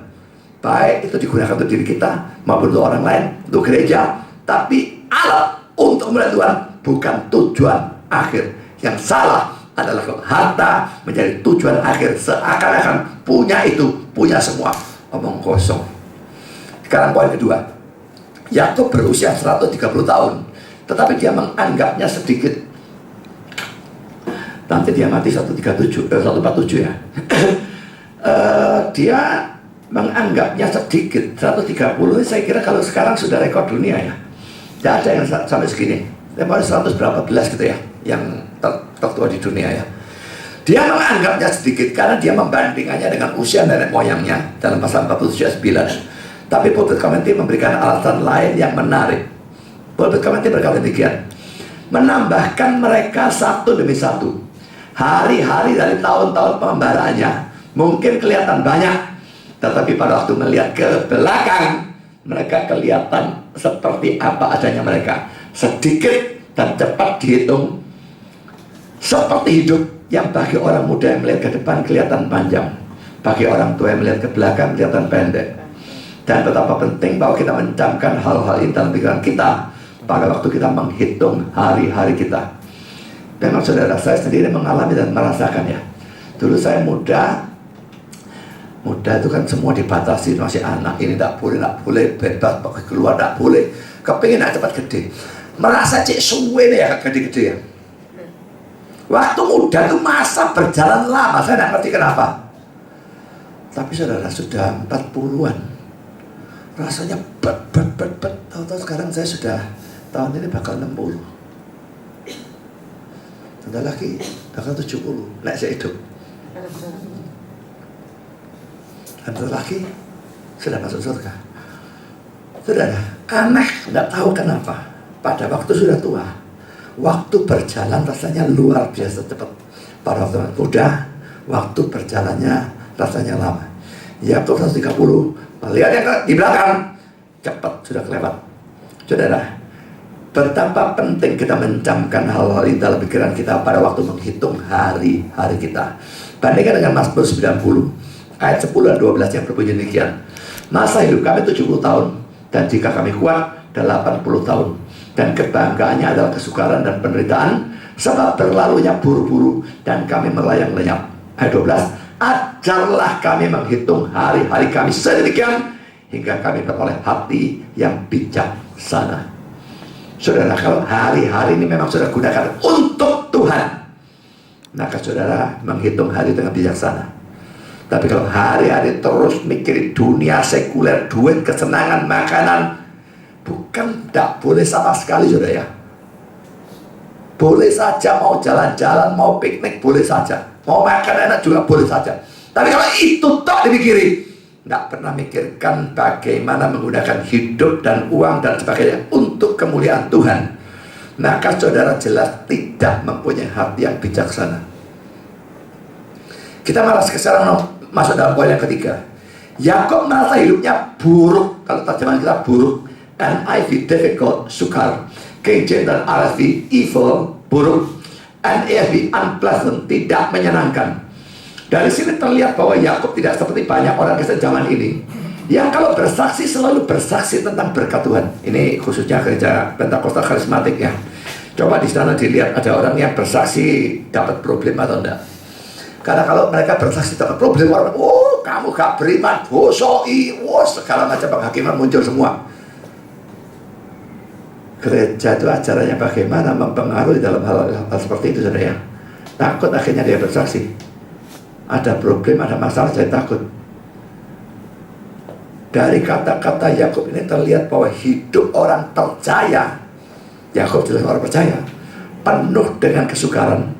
A: Baik itu digunakan untuk diri kita maupun untuk orang lain, untuk gereja. Tapi alat untuk memuliakan Tuhan, bukan tujuan akhir. Yang salah adalah kalau harta menjadi tujuan akhir, seakan-akan punya itu, punya semua. Omong kosong. Sekarang poin kedua. Yakub berusia 130 tahun, tetapi dia menganggapnya sedikit nanti dia mati 147, 147 ya. Dia menganggapnya sedikit. 130 saya kira kalau sekarang sudah rekor dunia ya. Tidak ada yang sampai segini. Memang 100 berapa belas gitu ya, yang tertua di dunia ya. Dia menganggapnya sedikit karena dia membandingkannya dengan usia nenek moyangnya dalam pasal 47 ayat 9. Tapi Pulpit Commentary memberikan alasan lain yang menarik. Pulpit Commentary berkata demikian, menambahkan mereka satu demi satu. Hari-hari dari tahun-tahun pengembaraannya mungkin kelihatan banyak, tetapi pada waktu melihat ke belakang, mereka kelihatan seperti apa adanya mereka. Sedikit dan cepat dihitung, seperti hidup yang bagi orang muda yang melihat ke depan kelihatan panjang, bagi orang tua yang melihat ke belakang kelihatan pendek. Dan betapa penting bahwa kita mencamkan hal-hal ini dalam pikiran kita pada waktu kita menghitung hari-hari kita. Memang saudara, saya sendiri mengalami dan merasakan ya. Dulu saya muda itu kan semua dibatasi, masih anak, ini tak boleh, bebas pakai keluar, tak boleh. Kepingin nak cepat gede, merasa cek suwe nih ya gede-gede ya. Waktu muda itu masa berjalan lama, saya tidak ngerti kenapa. Tapi saudara sudah 40-an, rasanya tahu-tahu sekarang saya sudah tahun ini bakal 60. Ada lagi bakal 70, naik saya hidup. Ada lagi sudah masuk surga. Saudara, aneh, tidak tahu kenapa. Pada waktu sudah tua, waktu berjalan rasanya luar biasa cepat. Pada waktu muda, waktu berjalannya rasanya lama. Yakub 130, melihat yang di belakang, cepat sudah kelewat. Saudara, betapa penting kita mencamkan hal-hal ini dalam pikiran kita pada waktu menghitung hari-hari kita. Bandingkan dengan Mazmur 90, ayat 10 dan 12 yang berbunyi demikian. Masa hidup kami 70 tahun, dan jika kami kuat, 80 tahun. Dan kebanggaannya adalah kesukaran dan penderitaan, sebab berlalunya buru-buru dan kami melayang lenyap. Ayat 12, ajarlah kami menghitung hari-hari kami sedemikian hingga kami beroleh hati yang bijaksana. Saudara, kalau hari-hari ini memang sudah gunakan untuk Tuhan, maka saudara menghitung hari dengan bijaksana. Tapi kalau hari-hari terus mikirin dunia sekuler, duit, kesenangan, makanan, bukan tidak boleh sama sekali saudara ya. Boleh saja mau jalan-jalan, mau piknik boleh saja, mau makan enak juga boleh saja. Tapi kalau itu tak dipikirin, tidak pernah mikirkan bagaimana menggunakan hidup dan uang dan sebagainya untuk kemuliaan Tuhan, maka saudara jelas tidak mempunyai hati yang bijaksana. Kita malah sekarang masuk dalam poin yang ketiga. Yakub merasa hidupnya buruk. Kalau terjemahan kita buruk. NIV difficult, sukar. King James dan RSV evil, buruk. NASB unpleasant, tidak menyenangkan. Dari sini terlihat bahwa Yakub tidak seperti banyak orang Kristen zaman ini yang kalau bersaksi selalu bersaksi tentang berkat Tuhan. Ini khususnya gereja Pentakosta karismatik ya. Coba di sana dilihat ada orang yang bersaksi dapat problem atau enggak. Karena kalau mereka bersaksi dapat problem, orang, oh kamu gak beriman, bosoi, segala macam penghakiman muncul semua. Gereja itu acaranya bagaimana mempengaruhi dalam hal seperti itu saudara ya. Takut akhirnya dia bersaksi. Ada problem, ada masalah, saya takut. Dari kata-kata Yakub ini terlihat bahwa hidup orang percaya, Yakub jelas orang percaya, penuh dengan kesukaran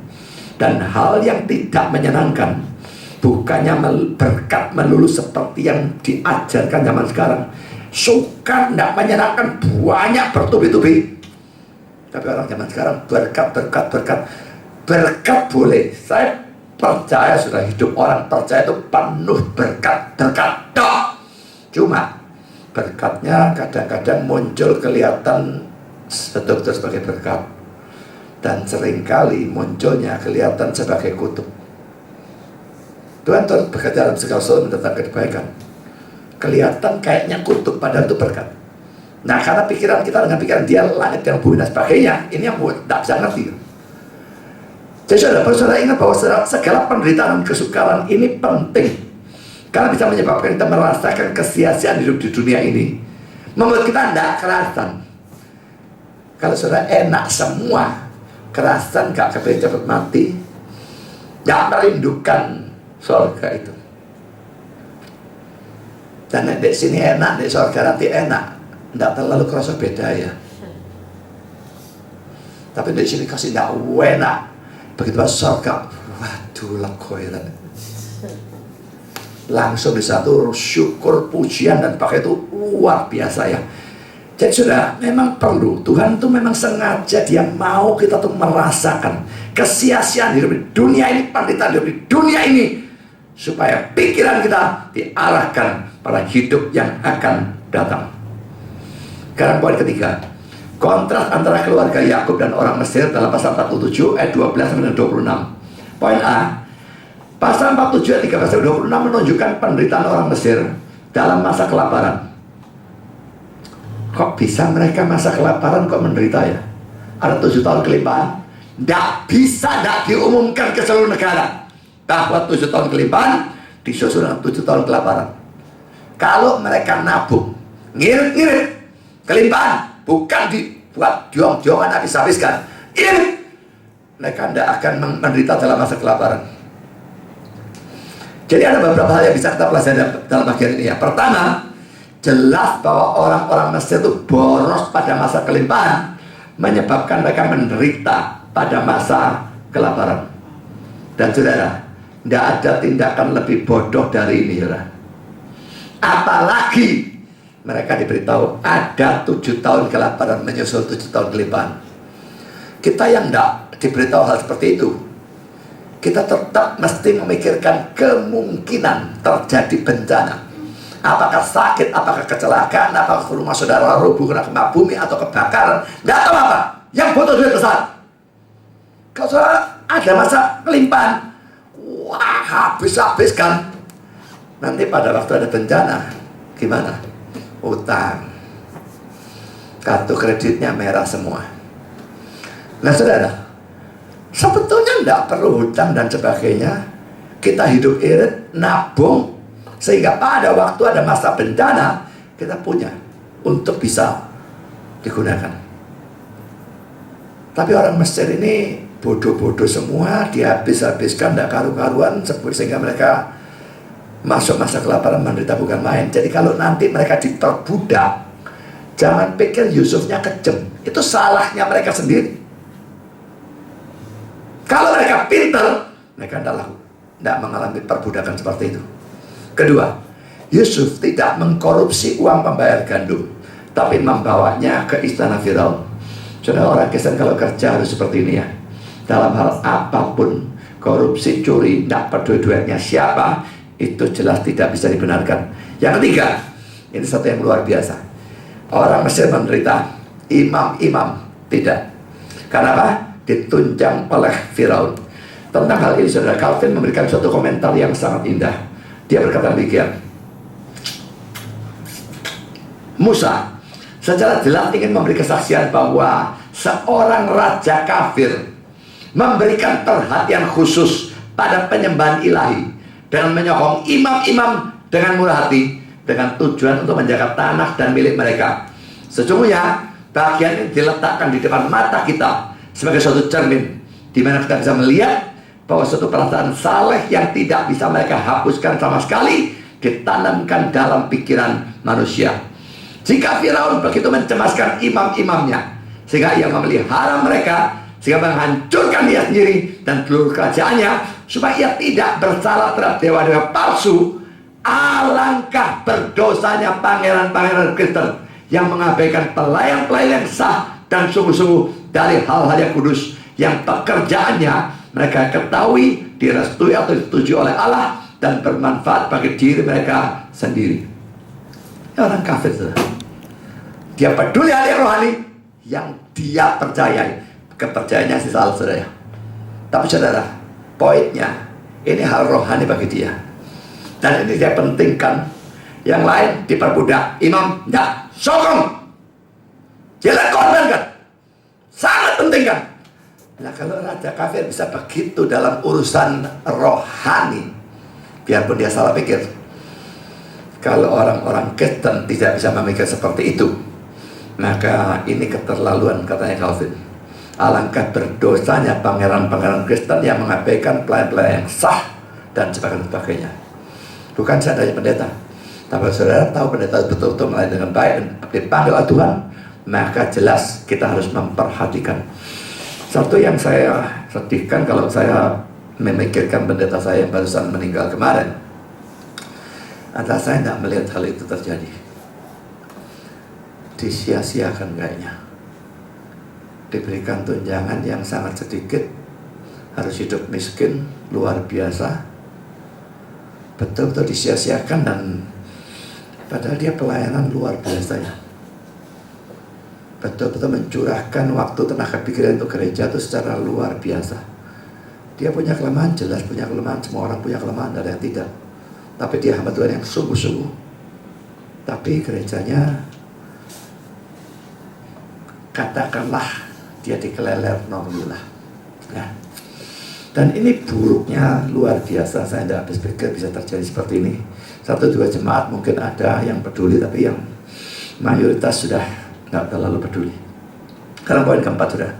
A: dan hal yang tidak menyenangkan. Bukannya berkat melulu seperti yang diajarkan zaman sekarang. Sukar, tidak menyenangkan, banyak bertubi-tubi. Tapi orang zaman sekarang berkat boleh. Saya percaya sudah hidup orang percaya itu penuh berkat. Cuma berkatnya kadang-kadang muncul kelihatan betul-betul sebagai berkat, dan seringkali munculnya kelihatan sebagai kutuk. Tuhan terus bekerja dalam segala sesuatu mendatangkan kebaikan. Kelihatan kayaknya kutuk padahal itu berkat. Nah, karena pikiran kita dengan pikiran dia langit dan bumi dan sebagainya, ini yang buat tidak bisa ngerti. Jadi saudara ingat bahwa segala penderitaan dan kesukaran ini penting, karena bisa menyebabkan kita merasakan kesia-siaan hidup di dunia ini, membuat kita tidak kerasan. Kalau saudara enak semua, kerasan gak kepingin cepat mati,
B: yang merindukan surga itu. Dan di sini enak, di surga nanti enak, tidak terlalu kerasa beda ya. Tapi di sini kasih tidak enak. Begitu masuk surga, waduh lakoiran. Langsung di satu syukur, pujian, dan pakai itu luar biasa ya. Jadi sudah, memang perlu. Tuhan itu memang sengaja dia mau kita tuh merasakan kesia-siaan hidup di dunia ini, penderitaan hidup di dunia ini, supaya pikiran kita diarahkan pada hidup yang akan datang. Sekarang poin ketiga, kontras antara keluarga Yakub dan orang Mesir dalam pasal 47 ayat 12 sampai 26. Poin A, pasal 47 ayat 13 sampai 26 menunjukkan penderitaan orang Mesir dalam masa kelaparan. Kok bisa mereka masa kelaparan kok menderita ya? Ada 7 tahun kelimpahan. Tidak bisa, tidak diumumkan ke seluruh negara bahwa 7 tahun kelimpahan disusul dengan 7 tahun kelaparan. Kalau mereka nabung, ngirit-ngirit kelimpahan, bukan dibuat diong-diongan habis-habiskan, ini mereka tidak akan menderita dalam masa kelaparan. Jadi ada beberapa hal yang bisa kita pelajari dalam bagian ini ya. Pertama, jelas bahwa orang-orang Mesir itu boros pada masa kelimpahan, menyebabkan mereka menderita pada masa kelaparan. Dan saudara, tidak ada tindakan lebih bodoh dari ini, saudara. Apalagi mereka diberitahu ada 7 tahun kelaparan menyusul 7 tahun kelimpahan. Kita yang tidak diberitahu hal seperti itu, kita tetap mesti memikirkan kemungkinan terjadi bencana. Apakah sakit, apakah kecelakaan, apakah rumah saudara rubuh kena gempa bumi atau kebakaran, tidak tahu apa. Yang butuh duit besar. Kalau saudara ada masa kelimpahan, wah habis-habiskan. Nanti pada waktu ada bencana, gimana? Utang, kartu kreditnya merah semua. Nah saudara, sebetulnya tidak perlu hutang dan sebagainya. Kita hidup irit, nabung, sehingga pada waktu ada masa bencana, kita punya untuk bisa digunakan. Tapi orang Mesir ini bodoh-bodoh semua, dihabis-habiskan, tidak karu-karuan, sehingga mereka masuk masa kelaparan menderita bukan main. Jadi kalau nanti mereka diperbudak, jangan pikir Yusufnya kejem. Itu salahnya mereka sendiri. Kalau mereka pintar, mereka tidak mengalami perbudakan seperti itu. Kedua, Yusuf tidak mengkorupsi uang pembayar gandum, tapi membawanya ke istana Firaun. Saudara, orang Kristen kalau kerja harus seperti ini ya. Dalam hal apapun, korupsi, curi, tidak peduli duitnya siapa, itu jelas tidak bisa dibenarkan. Yang ketiga, ini satu yang luar biasa. Orang Mesir menderita, imam-imam tidak. Kenapa? Ditunjang oleh Firaun. Tentang hal ini, saudara, Calvin memberikan suatu komentar yang sangat indah. Dia berkata demikian, Musa secara jelas ingin memberi kesaksian bahwa seorang raja kafir memberikan perhatian khusus pada penyembahan ilahi dengan menyokong imam-imam dengan murah hati, dengan tujuan untuk menjaga tanah dan milik mereka. Sesungguhnya bagian ini diletakkan di depan mata kita sebagai suatu cermin, di mana kita bisa melihat bahwa suatu perasaan saleh yang tidak bisa mereka hapuskan sama sekali ditanamkan dalam pikiran manusia. Jika Firaun begitu mencemaskan imam-imamnya sehingga ia memelihara mereka, sehingga menghancurkan dia sendiri dan seluruh kerajaannya, supaya ia tidak bersalah terhadap dewa-dewa palsu, alangkah berdosanya pangeran-pangeran Kristen yang mengabaikan pelayan-pelayan yang sah dan sungguh-sungguh dari hal-hal yang kudus, yang pekerjaannya mereka ketahui, direstui atau disetujui oleh Allah dan bermanfaat bagi diri mereka sendiri. Orang kafir, saudara. Dia peduli hal yang rohani yang dia percayai. Kepercayaannya sih salah, saudara. Tapi saudara, poinnya ini hal rohani bagi dia. Dan ini dia pentingkan. Yang lain diperbudak, imam tidak, sokong. Dia korbankan. Sangat pentingkan. Nah kalau raja kafir bisa begitu dalam urusan rohani, biarpun dia salah pikir. Kalau orang-orang Kristen tidak bisa memikir seperti itu, maka ini keterlaluan, katanya Calvin. Alangkah berdosanya pangeran-pangeran Kristen yang mengabaikan pelayan-pelayan yang sah dan sebagainya. Bukan saya dari pendeta, tapi saudara tahu pendeta betul-betul melayani dengan baik dan dipanggil oleh Tuhan, maka jelas kita harus memperhatikan. Satu yang saya sedihkan kalau saya memikirkan pendeta saya yang barusan meninggal kemarin, adalah saya tidak melihat hal itu terjadi. Disia-siakan kayaknya. Diberikan tunjangan yang sangat sedikit, harus hidup miskin, luar biasa. Betul-betul disia-siakan, dan padahal dia pelayanan luar biasa ya. Betul-betul mencurahkan waktu, tenaga pikiran untuk gereja itu secara luar biasa. Dia punya kelemahan, jelas punya kelemahan. Semua orang punya kelemahan, ada yang tidak. Tapi dia hamba Tuhan yang sungguh-sungguh. Tapi gerejanya, katakanlah dia dikeleler normilah ya. Dan ini buruknya luar biasa. Saya tidak habis pikir bisa terjadi seperti ini. 1-2 jemaat mungkin ada yang peduli, tapi yang mayoritas sudah tidak terlalu peduli. Sekarang poin keempat, sudah.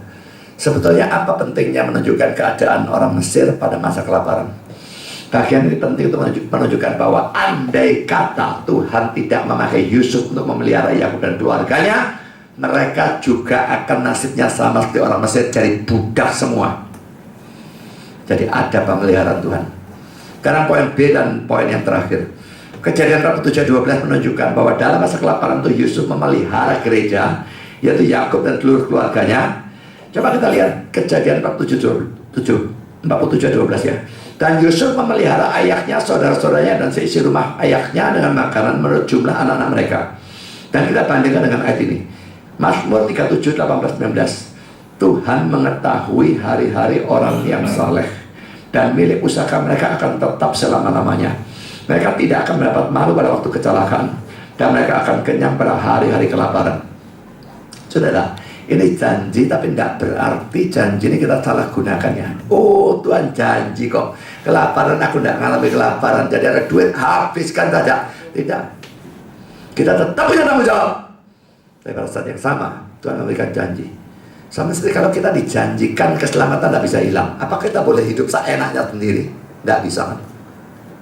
B: Sebetulnya apa pentingnya menunjukkan keadaan orang Mesir pada masa kelaparan? Bagian ini penting untuk menunjukkan bahwa andai kata Tuhan tidak memakai Yusuf untuk memelihara Yakub dan keluarganya, mereka juga akan nasibnya sama seperti orang Mesir, jadi budak semua. Jadi ada pemeliharaan Tuhan. Sekarang poin B dan poin yang terakhir. Kejadian 7:12 menunjukkan bahwa dalam masa kelaparan itu Yusuf memelihara gereja, yaitu Yakub dan seluruh keluarganya. Coba kita lihat Kejadian 47:12 ya. Dan Yusuf memelihara ayahnya, saudara-saudaranya, dan seisi rumah ayahnya dengan makanan menurut jumlah anak-anak mereka. Dan kita bandingkan dengan ayat ini. Mazmur 37:18-19. Tuhan mengetahui hari-hari orang yang saleh, dan milik usaha mereka akan tetap selama-lamanya. Mereka tidak akan mendapat malu pada waktu kecelakaan, dan mereka akan kenyang pada hari-hari kelaparan. Saudara, ini janji, tapi tidak berarti janji ini kita salah gunakannya. Oh, Tuhan janji kok kelaparan, aku tidak mengalami kelaparan, jadi ada duit, habiskan saja. Tidak. Kita tetap punya tanggung jawab. Tapi pada saat yang sama, Tuhan memberikan janji. Sama seperti kalau kita dijanjikan keselamatan tidak bisa hilang. Apakah kita boleh hidup seenaknya sendiri? Tidak bisa kan?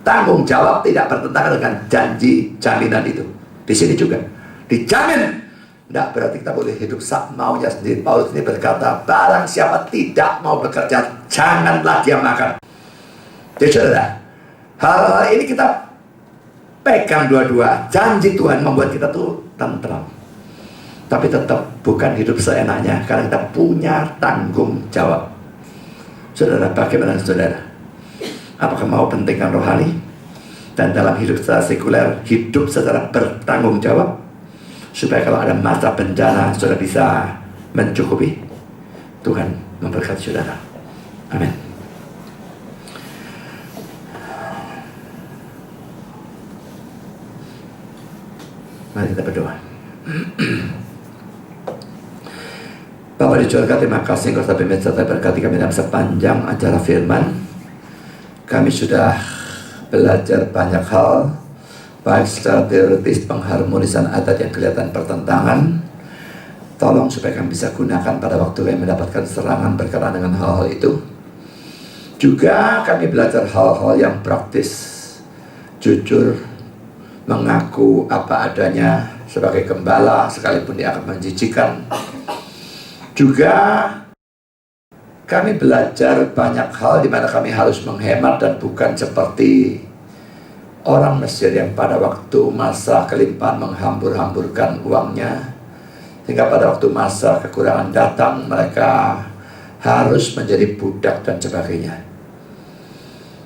B: Tanggung jawab tidak bertentangan dengan janji jaminan itu. Di sini juga dijamin. Tidak berarti kita boleh hidup sak maunya sendiri. Paulus ini berkata, barang siapa tidak mau bekerja, janganlah dia makan. Jadi saudara, hal-hal ini kita pegang dua-dua. Janji Tuhan membuat kita tuh tentram. Tapi tetap bukan hidup seenaknya, karena kita punya tanggung jawab. Saudara, bagaimana saudara? Apakah mau pentingkan rohani? Dan dalam hidup secara sekuler, hidup secara bertanggung jawab, supaya kalau ada masa bencana, saudara bisa mencukupi. Tuhan memberkati saudara. Amin. Mari kita berdoa. Bapak di surga, terima kasih Engkau sampai serta berkati kami dalam sepanjang acara firman. Kami sudah belajar banyak hal, baik secara teoritis, pengharmonisan adat yang kelihatan pertentangan. Tolong supaya kami bisa gunakan pada waktu kami mendapatkan serangan berkenaan dengan hal-hal itu. Juga kami belajar hal-hal yang praktis, jujur, mengaku apa adanya sebagai gembala, sekalipun dia akan menjijikan. Juga kami belajar banyak hal di mana kami harus menghemat dan bukan seperti orang Mesir yang pada waktu masa kelimpahan menghambur-hamburkan uangnya, sehingga pada waktu masa kekurangan datang mereka harus menjadi budak dan sebagainya.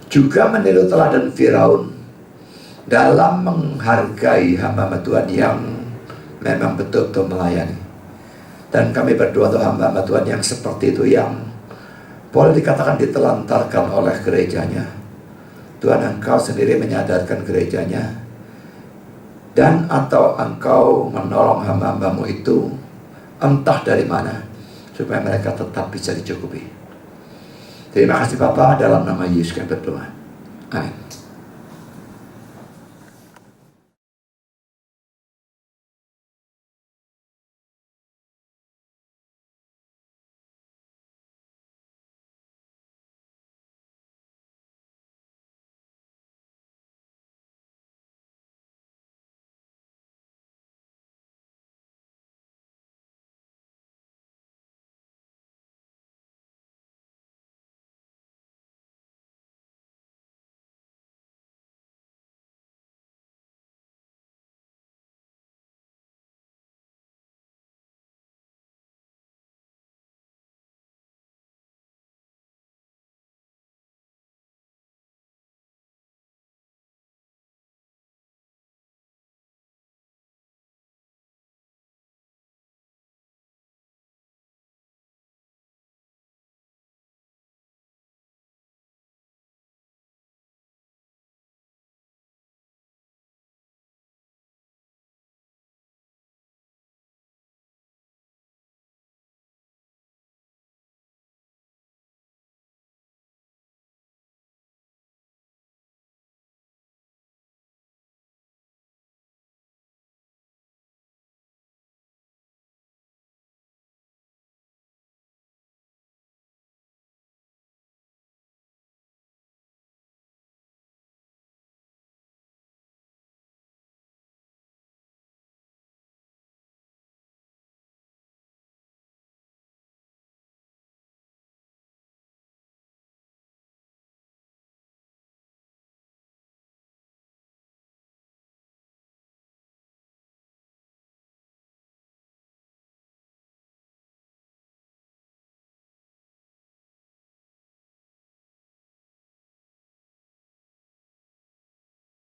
B: Juga meniru teladan Firaun dalam menghargai hamba-hamba Tuhan yang memang betul-betul melayani. Dan kami berdoa untuk hamba-hamba Tuhan yang seperti itu, yang boleh dikatakan ditelantarkan oleh gerejanya. Tuhan, Engkau sendiri menyadarkan gerejanya, dan atau Engkau menolong hamba-hambamu itu entah dari mana, supaya mereka tetap bisa dicukupi. Terima kasih Bapa, dalam nama Yesus kami berdoa. Amin.